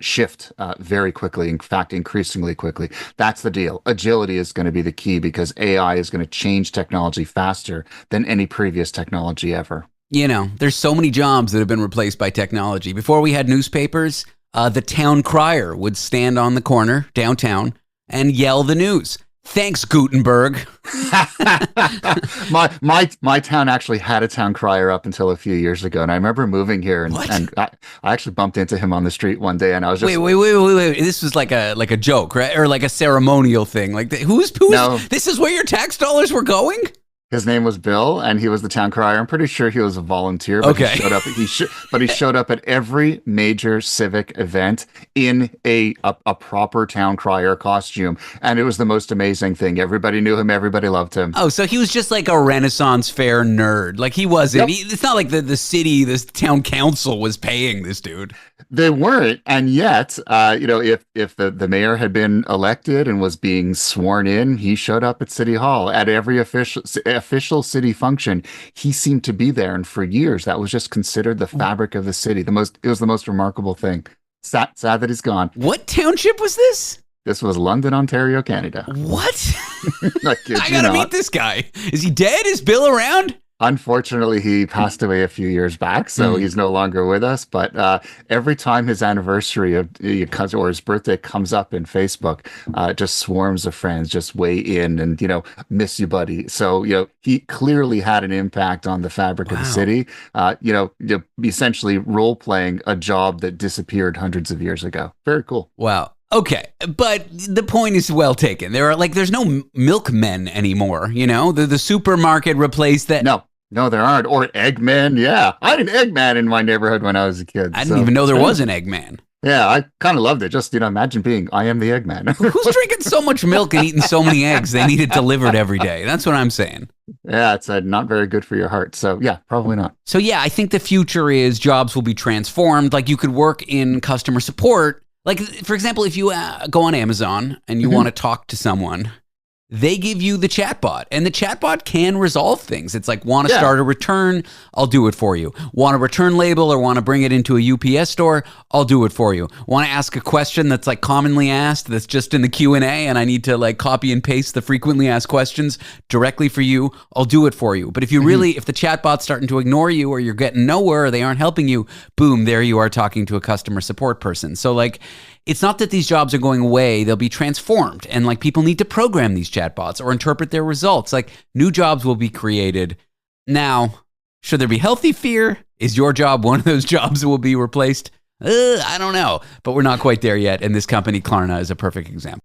shift very quickly. In fact, increasingly quickly. That's the deal. Agility is going to be the key because AI is going to change technology faster than any previous technology ever. You know, there's so many jobs that have been replaced by technology. Before we had newspapers, the town crier would stand on the corner downtown and yell the news. Thanks, Gutenberg. my town actually had a town crier up until a few years ago, and I remember moving here, and I actually bumped into him on the street one day, and I was just wait. This was like a joke, right? Or like a ceremonial thing. Like who's no. This is where your tax dollars were going? His name was Bill, and he was the town crier. I'm pretty sure he was a volunteer, but okay. he showed up at every major civic event in a proper town crier costume, and it was the most amazing thing. Everybody knew him, everybody loved him. Oh, so he was just like a Renaissance fair nerd. Like he wasn't. Yep. It's not like the city, this town council was paying this dude. They weren't, and yet, if the mayor had been elected and was being sworn in, he showed up at City Hall at every official city function. He seemed to be there, and for years, that was just considered the fabric of the city. It was the most remarkable thing. Sad that he's gone. What township was this? This was London, Ontario, Canada. What? I gotta meet this guy. Is he dead? Is Bill around? Unfortunately, he passed away a few years back, so he's no longer with us. But every time his anniversary or his birthday comes up in Facebook, just swarms of friends just weigh in and, miss you, buddy. So, he clearly had an impact on the fabric of the city, essentially role playing a job that disappeared hundreds of years ago. Very cool. Wow. Okay, but the point is well taken. There's no milkmen anymore, the supermarket replaced that. No, there aren't. Or Eggman, yeah. I had an Eggman in my neighborhood when I was a kid. I didn't even know there was an Eggman. Yeah, I kind of loved it. Just, imagine I am the Eggman. Who's drinking so much milk and eating so many eggs they need it delivered every day? That's what I'm saying. Yeah, it's not very good for your heart. So yeah, probably not. So yeah, I think the future is jobs will be transformed. Like you could work in customer support. Like, for example, if you go on Amazon and you want to talk to someone, they give you the chatbot, and the chatbot can resolve things. It's like, want to start a return? I'll do it for you. Want a return label or want to bring it into a UPS store? I'll do it for you. Want to ask a question that's like commonly asked that's just in the Q&A and I need to like copy and paste the frequently asked questions directly for you? I'll do it for you. But if you if the chatbot's starting to ignore you or you're getting nowhere or they aren't helping you, boom, there you are talking to a customer support person. So like, it's not that these jobs are going away, they'll be transformed. And like people need to program these chatbots or interpret their results. Like new jobs will be created. Now, should there be healthy fear? Is your job one of those jobs that will be replaced? I don't know, but we're not quite there yet. And this company, Klarna, is a perfect example.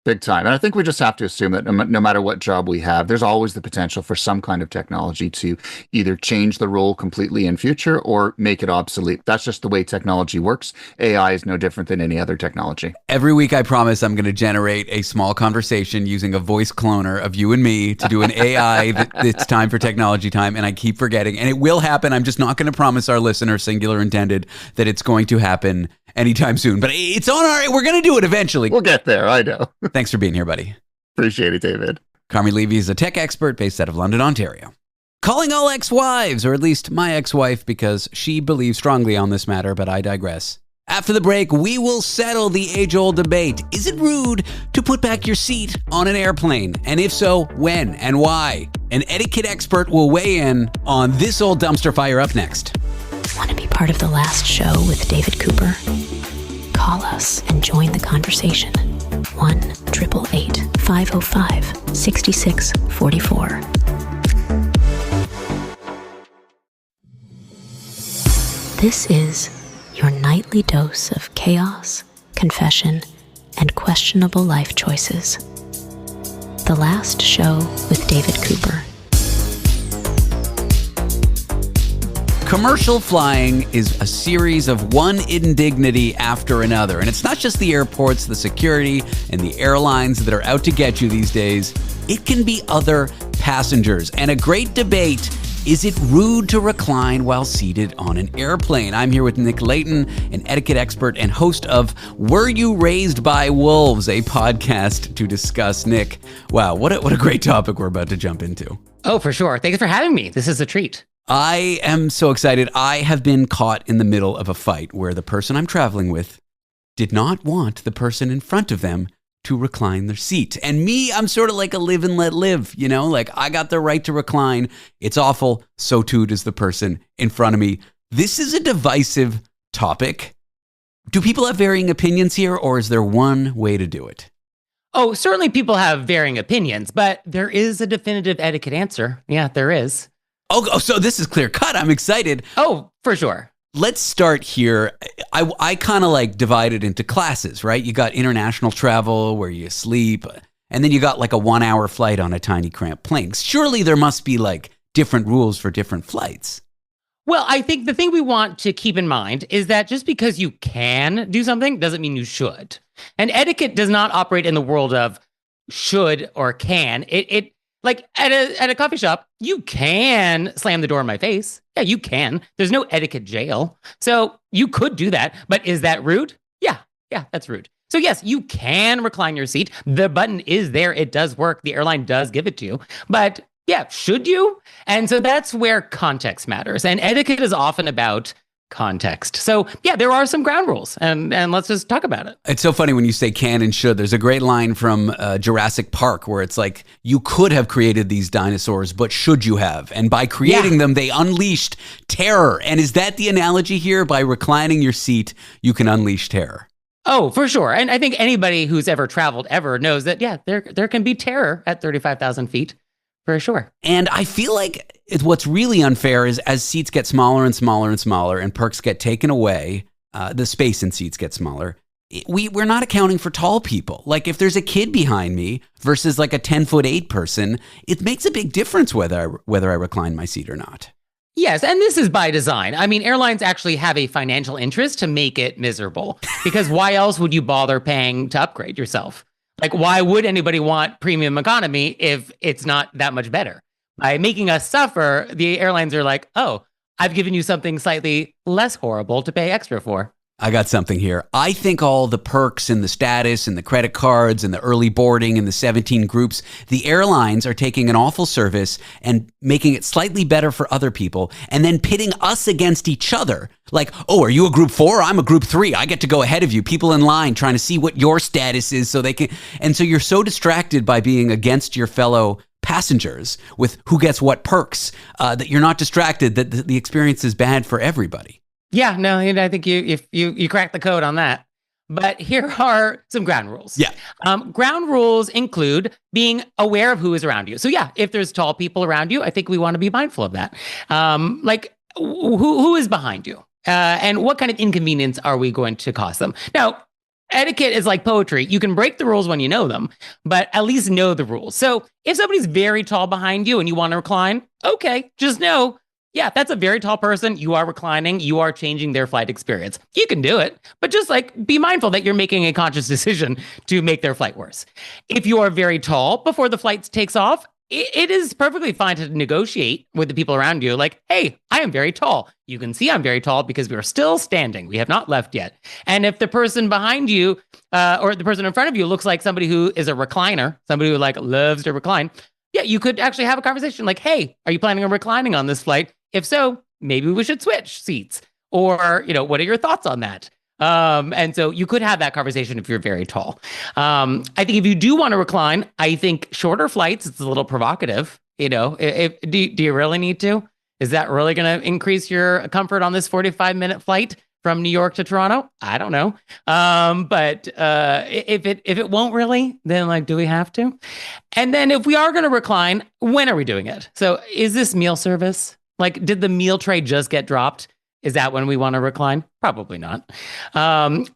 Big time. And I think we just have to assume that no matter what job we have, there's always the potential for some kind of technology to either change the role completely in future or make it obsolete. That's just the way technology works. AI is no different than any other technology. Every week, I promise I'm going to generate a small conversation using a voice cloner of you and me to do an AI it's time for technology time. And I keep forgetting. And it will happen. I'm just not going to promise our listener, singular intended, that it's going to happen anytime soon. But it's on we're going to do it eventually. We'll get there. I know. Thanks for being here, buddy. Appreciate it, David. Carmi Levy is a tech expert based out of London, Ontario. Calling all ex-wives, or at least my ex-wife, because she believes strongly on this matter, but I digress. After the break, we will settle the age-old debate. Is it rude to put back your seat on an airplane? And if so, when and why? An etiquette expert will weigh in on this old dumpster fire up next. Want to be part of the last show with David Cooper? Call us and join the conversation. 1-888-505-6644. This is your nightly dose of chaos, confession, and questionable life choices. The Last Show with David Cooper. Commercial flying is a series of one indignity after another. And it's not just the airports, the security, and the airlines that are out to get you these days. It can be other passengers. And a great debate: is it rude to recline while seated on an airplane? I'm here with Nick Leighton, an etiquette expert and host of Were You Raised by Wolves, a podcast to discuss. Nick, wow, what a great topic we're about to jump into. Oh, for sure. Thanks for having me. This is a treat. I am so excited. I have been caught in the middle of a fight where the person I'm traveling with did not want the person in front of them to recline their seat. And me, I'm sort of like a live and let live, you know, like I got the right to recline. It's awful. So too does the person in front of me. This is a divisive topic. Do people have varying opinions here, or is there one way to do it? Oh, certainly people have varying opinions, but there is a definitive etiquette answer. Yeah, there is. Oh, so this is clear cut. I'm excited. Oh, for sure. Let's start here. I kind of like divide it into classes, right? You got international travel where you sleep, and then you got like a 1-hour flight on a tiny cramped plane. Surely there must be like different rules for different flights. Well, I think the thing we want to keep in mind is that just because you can do something doesn't mean you should. And etiquette does not operate in the world of should or can. It like at a coffee shop, you can slam the door in my face. Yeah, you can. There's no etiquette jail. So you could do that. But is that rude? Yeah, that's rude. So yes, you can recline your seat. The button is there. It does work. The airline does give it to you. But yeah, should you? And so that's where context matters. And etiquette is often about context. So yeah, there are some ground rules, and let's just talk about it. It's so funny when you say can and should. There's a great line from Jurassic Park where it's like, you could have created these dinosaurs, but should you have? And by creating them, they unleashed terror. And is that the analogy here? By reclining your seat, you can unleash terror. Oh, for sure. And I think anybody who's ever traveled ever knows that, yeah, there can be terror at 35,000 feet. For sure. And I feel like what's really unfair is as seats get smaller and smaller and smaller and perks get taken away, the space in seats gets smaller. We're not accounting for tall people. Like if there's a kid behind me versus like a 10'8" person, it makes a big difference whether I recline my seat or not. Yes, and this is by design. I mean, airlines actually have a financial interest to make it miserable, because why else would you bother paying to upgrade yourself? Like, why would anybody want premium economy if it's not that much better? By making us suffer, the airlines are like, oh, I've given you something slightly less horrible to pay extra for. I got something here. I think all the perks and the status and the credit cards and the early boarding and the 17 groups, the airlines are taking an awful service and making it slightly better for other people and then pitting us against each other. Like, oh, are you a group 4? I'm a group 3. I get to go ahead of you. People in line trying to see what your status is so they can. And so you're so distracted by being against your fellow passengers with who gets what perks that you're not distracted that the experience is bad for everybody. Yeah, no, I think you cracked the code on that. But here are some ground rules. Yeah. Ground rules include being aware of who is around you. So yeah, if there's tall people around you, I think we want to be mindful of that. Like who is behind you? And what kind of inconvenience are we going to cause them? Now, etiquette is like poetry. You can break the rules when you know them, but at least know the rules. So if somebody's very tall behind you and you want to recline, okay, just know, yeah, that's a very tall person. You are reclining. You are changing their flight experience. You can do it, but just like be mindful that you're making a conscious decision to make their flight worse. If you are very tall before the flight takes off, it is perfectly fine to negotiate with the people around you. Like, hey, I am very tall. You can see I'm very tall because we are still standing. We have not left yet. And if the person behind you or the person in front of you looks like somebody who is a recliner, somebody who like loves to recline, yeah, you could actually have a conversation like, hey, are you planning on reclining on this flight? If so, maybe we should switch seats. Or, what are your thoughts on that? And so you could have that conversation if you're very tall. I think if you do want to recline, I think shorter flights, it's a little provocative. Do you really need to? Is that really going to increase your comfort on this 45-minute flight from New York to Toronto? I don't know. But if it won't really, then like, do we have to? And then if we are going to recline, when are we doing it? So is this meal service? Like, did the meal tray just get dropped? Is that when we want to recline? Probably not. And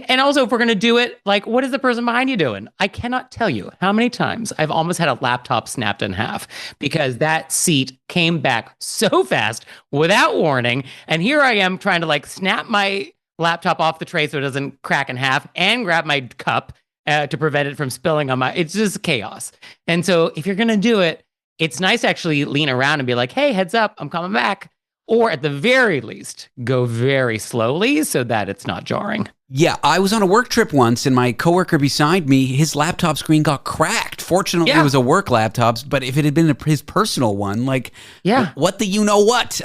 also, if we're going to do it, like, what is the person behind you doing? I cannot tell you how many times I've almost had a laptop snapped in half because that seat came back so fast without warning. And here I am trying to like snap my laptop off the tray so it doesn't crack in half and grab my cup to prevent it from spilling on it's just chaos. And so if you're going to do it, it's nice to actually lean around and be like, hey, heads up, I'm coming back. Or at the very least, go very slowly so that it's not jarring. Yeah, I was on a work trip once and my coworker beside me, his laptop screen got cracked. Fortunately, it was a work laptop, but if it had been his personal one, like, what the you-know-what?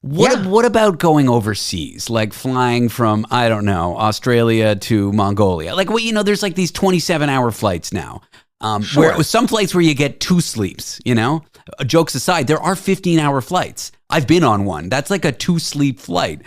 What about going overseas, like flying from, I don't know, Australia to Mongolia? Like, there's like these 27-hour flights now. Where it was some flights where you get 2 sleeps, Jokes aside, there are 15-hour flights. I've been on one. That's like a 2-sleep flight.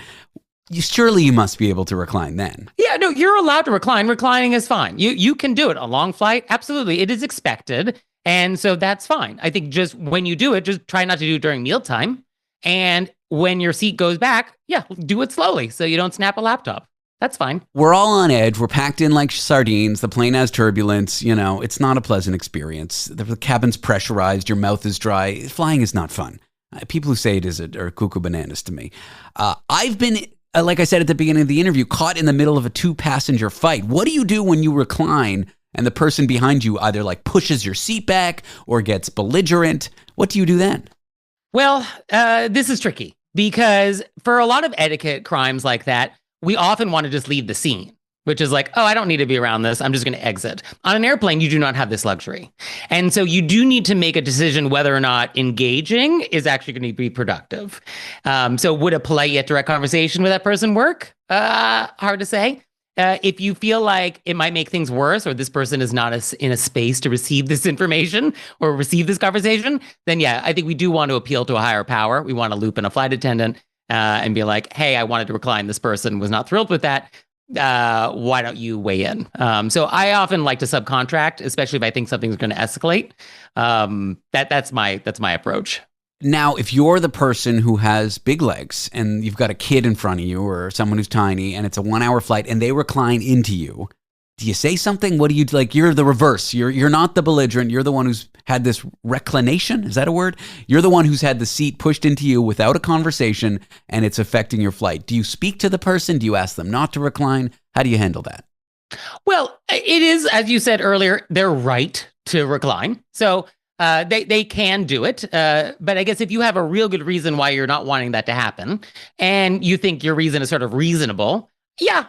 Surely you must be able to recline then. Yeah, no, you're allowed to recline. Reclining is fine. You can do it. A long flight, absolutely. It is expected. And so that's fine. I think just when you do it, just try not to do it during mealtime. And when your seat goes back, do it slowly so you don't snap a laptop. That's fine. We're all on edge. We're packed in like sardines. The plane has turbulence. It's not a pleasant experience. The cabin's pressurized. Your mouth is dry. Flying is not fun. People who say it is are cuckoo bananas to me. I've been, like I said at the beginning of the interview, caught in the middle of a 2-passenger fight. What do you do when you recline and the person behind you either like pushes your seat back or gets belligerent? What do you do then? Well, this is tricky because for a lot of etiquette crimes like that, we often want to just leave the scene, which is like, oh, I don't need to be around this. I'm just going to exit. On an airplane, you do not have this luxury. And so you do need to make a decision whether or not engaging is actually going to be productive. So would a polite yet direct conversation with that person work? Hard to say. If you feel like it might make things worse or this person is not in a space to receive this information or receive this conversation, then I think we do want to appeal to a higher power. We want to loop in a flight attendant and be like, hey, I wanted to recline. This person was not thrilled with that. Why don't you weigh in? So I often like to subcontract, especially if I think something's going to escalate. That's my approach. Now, if you're the person who has big legs and you've got a kid in front of you or someone who's tiny and it's a 1-hour flight and they recline into you, do you say something? What do you like? You're the reverse. You're not the belligerent. You're the one who's had this reclination. Is that a word? You're the one who's had the seat pushed into you without a conversation and it's affecting your flight. Do you speak to the person? Do you ask them not to recline? How do you handle that? Well, it is, as you said earlier, their right to recline. So they can do it. But I guess if you have a real good reason why you're not wanting that to happen and you think your reason is sort of reasonable,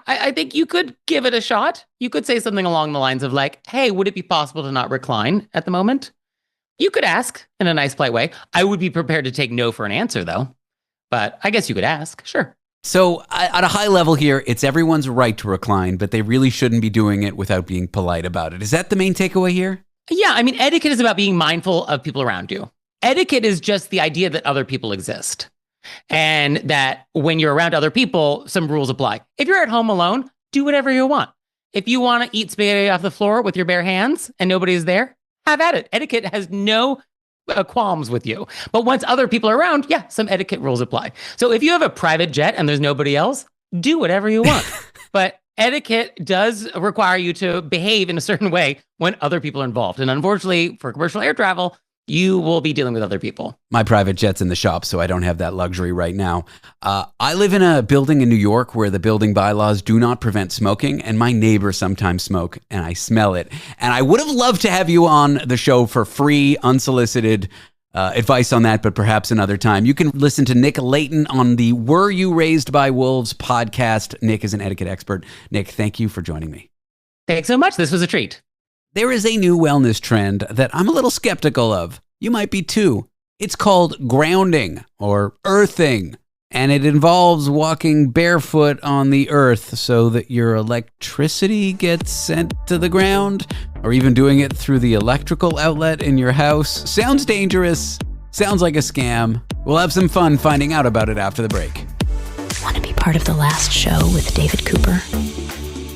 I think you could give it a shot. You could say something along the lines of like, hey, would it be possible to not recline at the moment? You could ask in a nice, polite way. I would be prepared to take no for an answer, though. But I guess you could ask. Sure. So at a high level here, it's everyone's right to recline, but they really shouldn't be doing it without being polite about it. Is that the main takeaway here? Yeah. I mean, etiquette is about being mindful of people around you. Etiquette is just the idea that other people exist. And that when you're around other people, some rules apply. If you're at home alone, do whatever you want. If you want to eat spaghetti off the floor with your bare hands and nobody's there, have at it. Etiquette has no qualms with you. But once other people are around, some etiquette rules apply. So if you have a private jet and there's nobody else, do whatever you want. But etiquette does require you to behave in a certain way when other people are involved. And unfortunately, for commercial air travel, you will be dealing with other people. My private jet's in the shop, so I don't have that luxury right now. I live in a building in New York where the building bylaws do not prevent smoking, and my neighbors sometimes smoke, and I smell it. And I would have loved to have you on the show for free, unsolicited advice on that, but perhaps another time. You can listen to Nick Leighton on the Were You Raised by Wolves podcast. Nick is an etiquette expert. Nick, thank you for joining me. Thanks so much. This was a treat. There is a new wellness trend that I'm a little skeptical of. You might be too. It's called grounding or earthing. And it involves walking barefoot on the earth so that your electricity gets sent to the ground, or even doing it through the electrical outlet in your house. Sounds dangerous. Sounds like a scam. We'll have some fun finding out about it after the break. Want to be part of The Last Show with David Cooper?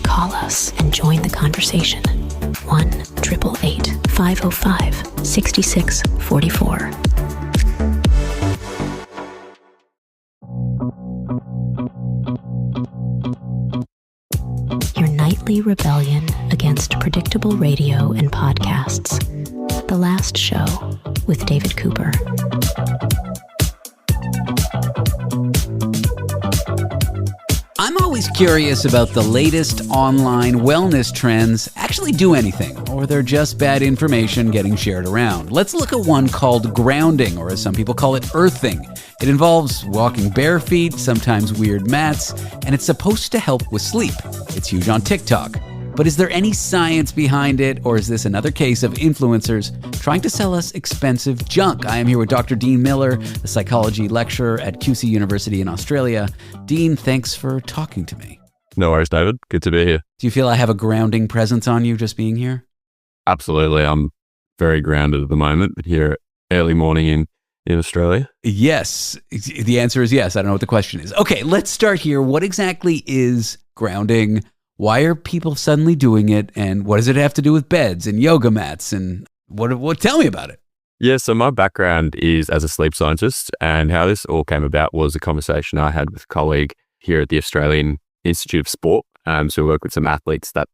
Call us and join the conversation. 1-888-505-6644. Your nightly rebellion against predictable radio and podcasts. The Last Show with David Cooper. I'm always curious about the latest online wellness trends actually do anything, or they're just bad information getting shared around. Let's look at one called grounding, or as some people call it, earthing. It involves walking bare feet, sometimes weird mats, and it's supposed to help with sleep. It's huge on TikTok. But is there any science behind it, or is this another case of influencers trying to sell us expensive junk? I am here with Dr. Dean Miller, a psychology lecturer at QC University in Australia. Dean, thanks for talking to me. No worries, David. Good to be here. Do you feel I have a grounding presence on you just being here? Absolutely. I'm very grounded at the moment here early morning in Australia. Yes. The answer is yes. I don't know what the question is. Okay, let's start here. What exactly is grounding? Why are people suddenly doing it? And what does it have to do with beds and yoga mats? And what? Tell me about it. Yeah, so my background is as a sleep scientist, and how this all came about was a conversation I had with a colleague here at the Australian Institute of Sport. So we work with some athletes that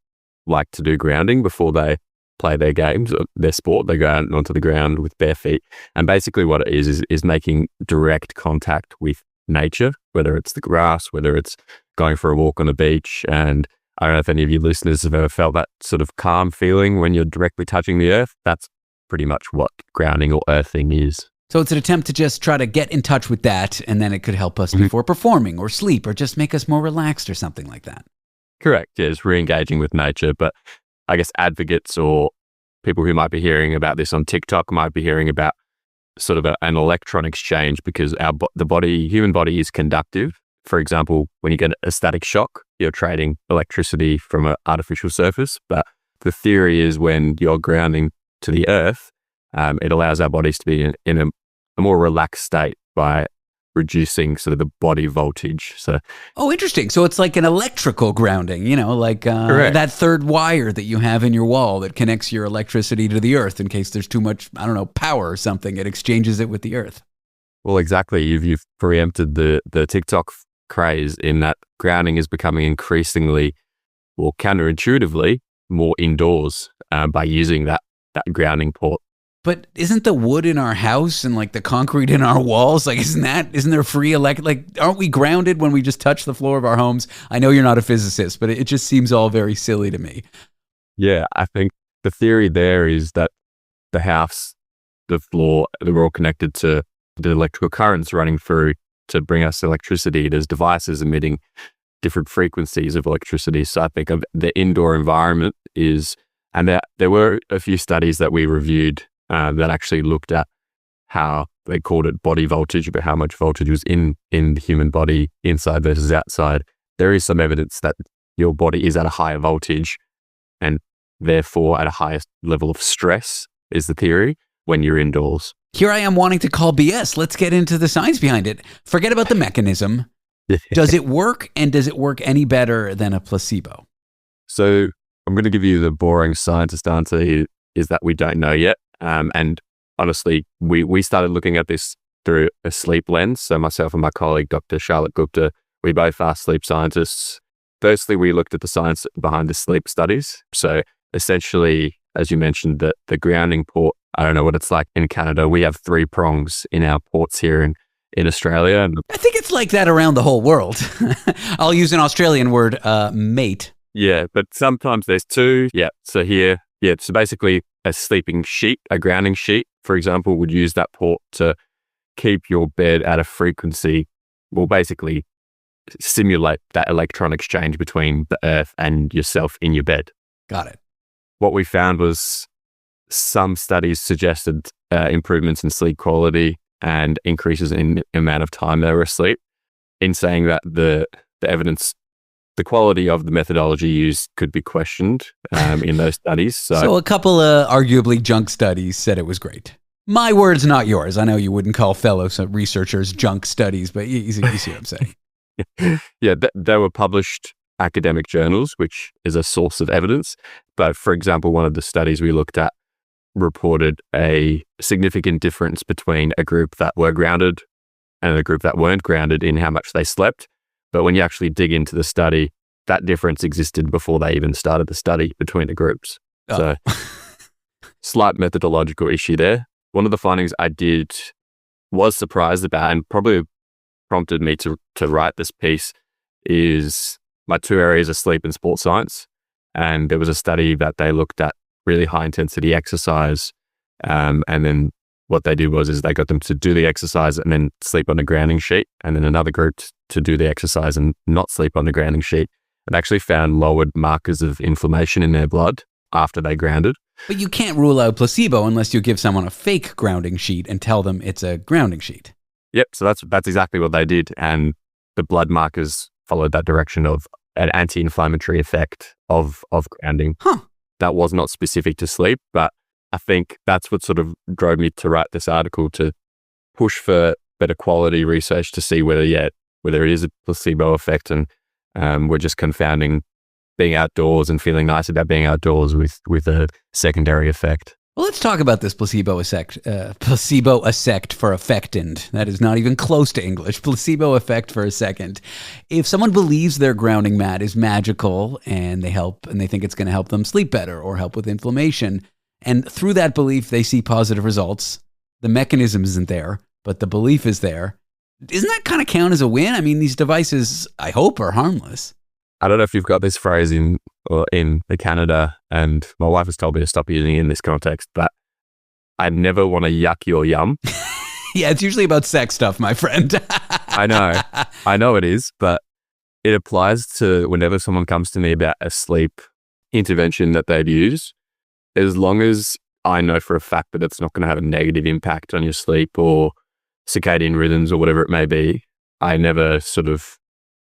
like to do grounding before they play their games, or their sport. They go out onto the ground with bare feet. And basically what it is making direct contact with nature, whether it's the grass, whether it's going for a walk on the beach. And I don't know if any of you listeners have ever felt that sort of calm feeling when you're directly touching the earth. That's pretty much what grounding or earthing is. So it's an attempt to just try to get in touch with that, and then it could help us before performing or sleep, or just make us more relaxed or something like that. Correct. Yeah, it's re-engaging with nature. But I guess advocates or people who might be hearing about this on TikTok might be hearing about sort of an electron exchange, because the human body is conductive. For example, when you get a static shock, you're trading electricity from an artificial surface. But the theory is when you're grounding to the earth, it allows our bodies to be in a more relaxed state by reducing sort of the body voltage. So, oh, interesting. So it's like an electrical grounding, like that third wire that you have in your wall that connects your electricity to the earth in case there's too much, power or something. It exchanges it with the earth. Well, exactly. You've preempted the TikTok craze in that grounding is becoming increasingly, well, counterintuitively, more indoors by using that grounding port. But isn't the wood in our house and like the concrete in our walls, isn't there free aren't we grounded when we just touch the floor of our homes? I know you're not a physicist, but it just seems all very silly to me. Yeah, I think the theory there is that the house, the floor, they're all connected to the electrical currents running through to bring us electricity. There's devices emitting different frequencies of electricity. So I think of the indoor environment is, and there were a few studies that we reviewed that actually looked at how they called it body voltage, but how much voltage was in the human body inside versus outside. There is some evidence that your body is at a higher voltage and therefore at a higher level of stress, is the theory, when you're indoors. Here I am wanting to call BS. Let's get into the science behind it. Forget about the mechanism. Does it work, and does it work any better than a placebo? So I'm going to give you the boring scientist answer, is that we don't know yet. And honestly, we started looking at this through a sleep lens. So myself and my colleague, Dr. Charlotte Gupta, we both are sleep scientists. Firstly, we looked at the science behind the sleep studies. So essentially, as you mentioned, the grounding port, I don't know what it's like in Canada. We have 3 prongs in our ports here in Australia. And I think it's like that around the whole world. I'll use an Australian word, mate. Yeah, but sometimes there's 2. Yeah, so here, so basically a sleeping sheet, a grounding sheet, for example, would use that port to keep your bed at a frequency, will basically simulate that electron exchange between the earth and yourself in your bed. Got it. What we found was some studies suggested improvements in sleep quality and increases in amount of time they were asleep. in saying that the evidence, the quality of the methodology used could be questioned in those studies. So a couple of arguably junk studies said it was great. My words, not yours. I know you wouldn't call fellow researchers junk studies, but you see what I'm saying. Yeah, they were published academic journals, which is a source of evidence. But for example, one of the studies we looked at reported a significant difference between a group that were grounded and a group that weren't grounded in how much they slept. But when you actually dig into the study, that difference existed before they even started the study between the groups. So slight methodological issue there. One of the findings I was surprised about and probably prompted me to write this piece is my two areas are sleep and sports science. And there was a study that they looked at really high intensity exercise. And then what they did is they got them to do the exercise and then sleep on a grounding sheet. And then another group to do the exercise and not sleep on the grounding sheet. And actually found lowered markers of inflammation in their blood after they grounded. But you can't rule out placebo unless you give someone a fake grounding sheet and tell them it's a grounding sheet. Yep. So that's exactly what they did. And the blood markers followed that direction of an anti-inflammatory effect of grounding. That was not specific to sleep, but I think that's what sort of drove me to write this article, to push for better quality research to see whether it is a placebo effect and we're just confounding being outdoors and feeling nice about being outdoors with a secondary effect. Well, let's talk about this placebo effect for affectant. That is not even close to English. Placebo effect for a second. If someone believes their grounding mat is magical and they think it's going to help them sleep better or help with inflammation, and through that belief they see positive results, the mechanism isn't there, but the belief is there. Doesn't that kind of count as a win? I mean, these devices, I hope, are harmless. I don't know if you've got this phrase in Canada, and my wife has told me to stop using it in this context, but I never want to yuck your yum. Yeah, it's usually about sex stuff, my friend. I know it is, but it applies to whenever someone comes to me about a sleep intervention that they'd use. As long as I know for a fact that it's not going to have a negative impact on your sleep or circadian rhythms or whatever it may be, I never sort of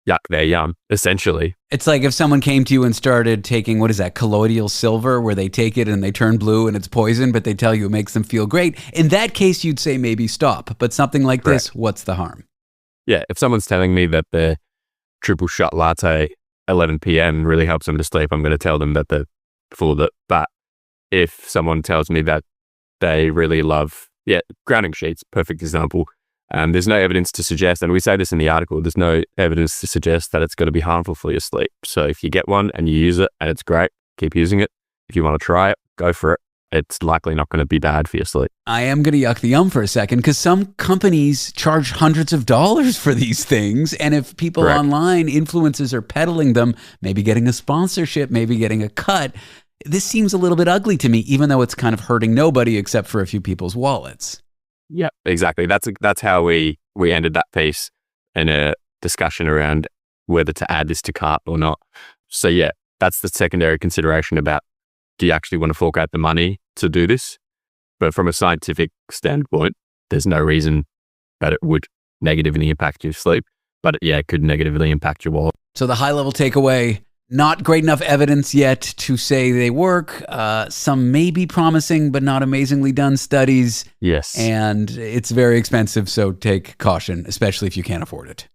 yuck their yum, essentially. It's like if someone came to you and started taking, what is that, colloidal silver, where they take it and they turn blue and it's poison, but they tell you it makes them feel great. In that case, you'd say maybe stop. But something like Correct. this, what's the harm? Yeah, if someone's telling me that the triple shot latte 11 p.m. really helps them to sleep, I'm going to tell them that they're full of it. But if someone tells me that they really love, grounding sheets, perfect example, there's no evidence to suggest, and we say this in the article, there's no evidence to suggest that it's going to be harmful for your sleep. So if you get one and you use it and it's great, keep using it. If you want to try it, go for it. It's likely not going to be bad for your sleep. I am going to yuck the yum for a second, because some companies charge hundreds of dollars for these things. And if people Correct. online, influencers, are peddling them, maybe getting a sponsorship, maybe getting a cut, this seems a little bit ugly to me, even though it's kind of hurting nobody except for a few people's wallets. Yeah, exactly. That's how we ended that piece in a discussion around whether to add this to cart or not. So yeah, that's the secondary consideration about, do you actually want to fork out the money to do this? But from a scientific standpoint, there's no reason that it would negatively impact your sleep. But yeah, it could negatively impact your wallet. So the high level takeaway, not great enough evidence yet to say they work. Some may be promising, but not amazingly done studies. Yes. And it's very expensive, so take caution, especially if you can't afford it.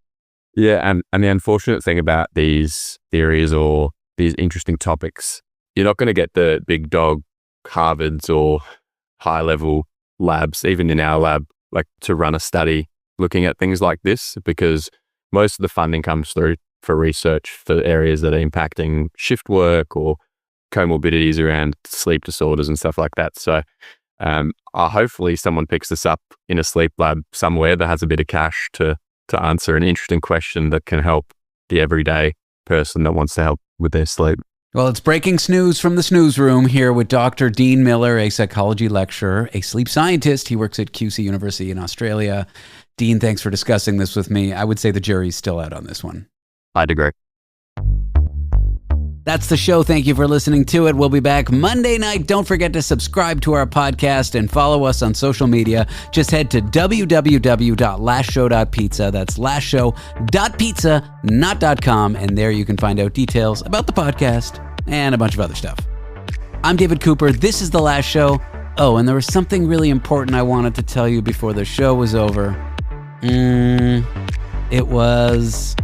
Yeah, and the unfortunate thing about these theories or these interesting topics, you're not going to get the big dog Harvards or high-level labs, even in our lab, like to run a study looking at things like this, because most of the funding comes through for research for areas that are impacting shift work or comorbidities around sleep disorders and stuff like that. So hopefully someone picks this up in a sleep lab somewhere that has a bit of cash to answer an interesting question that can help the everyday person that wants to help with their sleep. Well, it's breaking snooze from the snooze room here with Dr. Dean Miller, a psychology lecturer, a sleep scientist. He works at QC University in Australia. Dean, thanks for discussing this with me. I would say the jury's still out on this one. I'd agree. That's the show. Thank you for listening to it. We'll be back Monday night. Don't forget to subscribe to our podcast and follow us on social media. Just head to www.lastshow.pizza. That's lastshow.pizza, not .com. And there you can find out details about the podcast and a bunch of other stuff. I'm David Cooper. This is The Last Show. Oh, and there was something really important I wanted to tell you before the show was over. It was...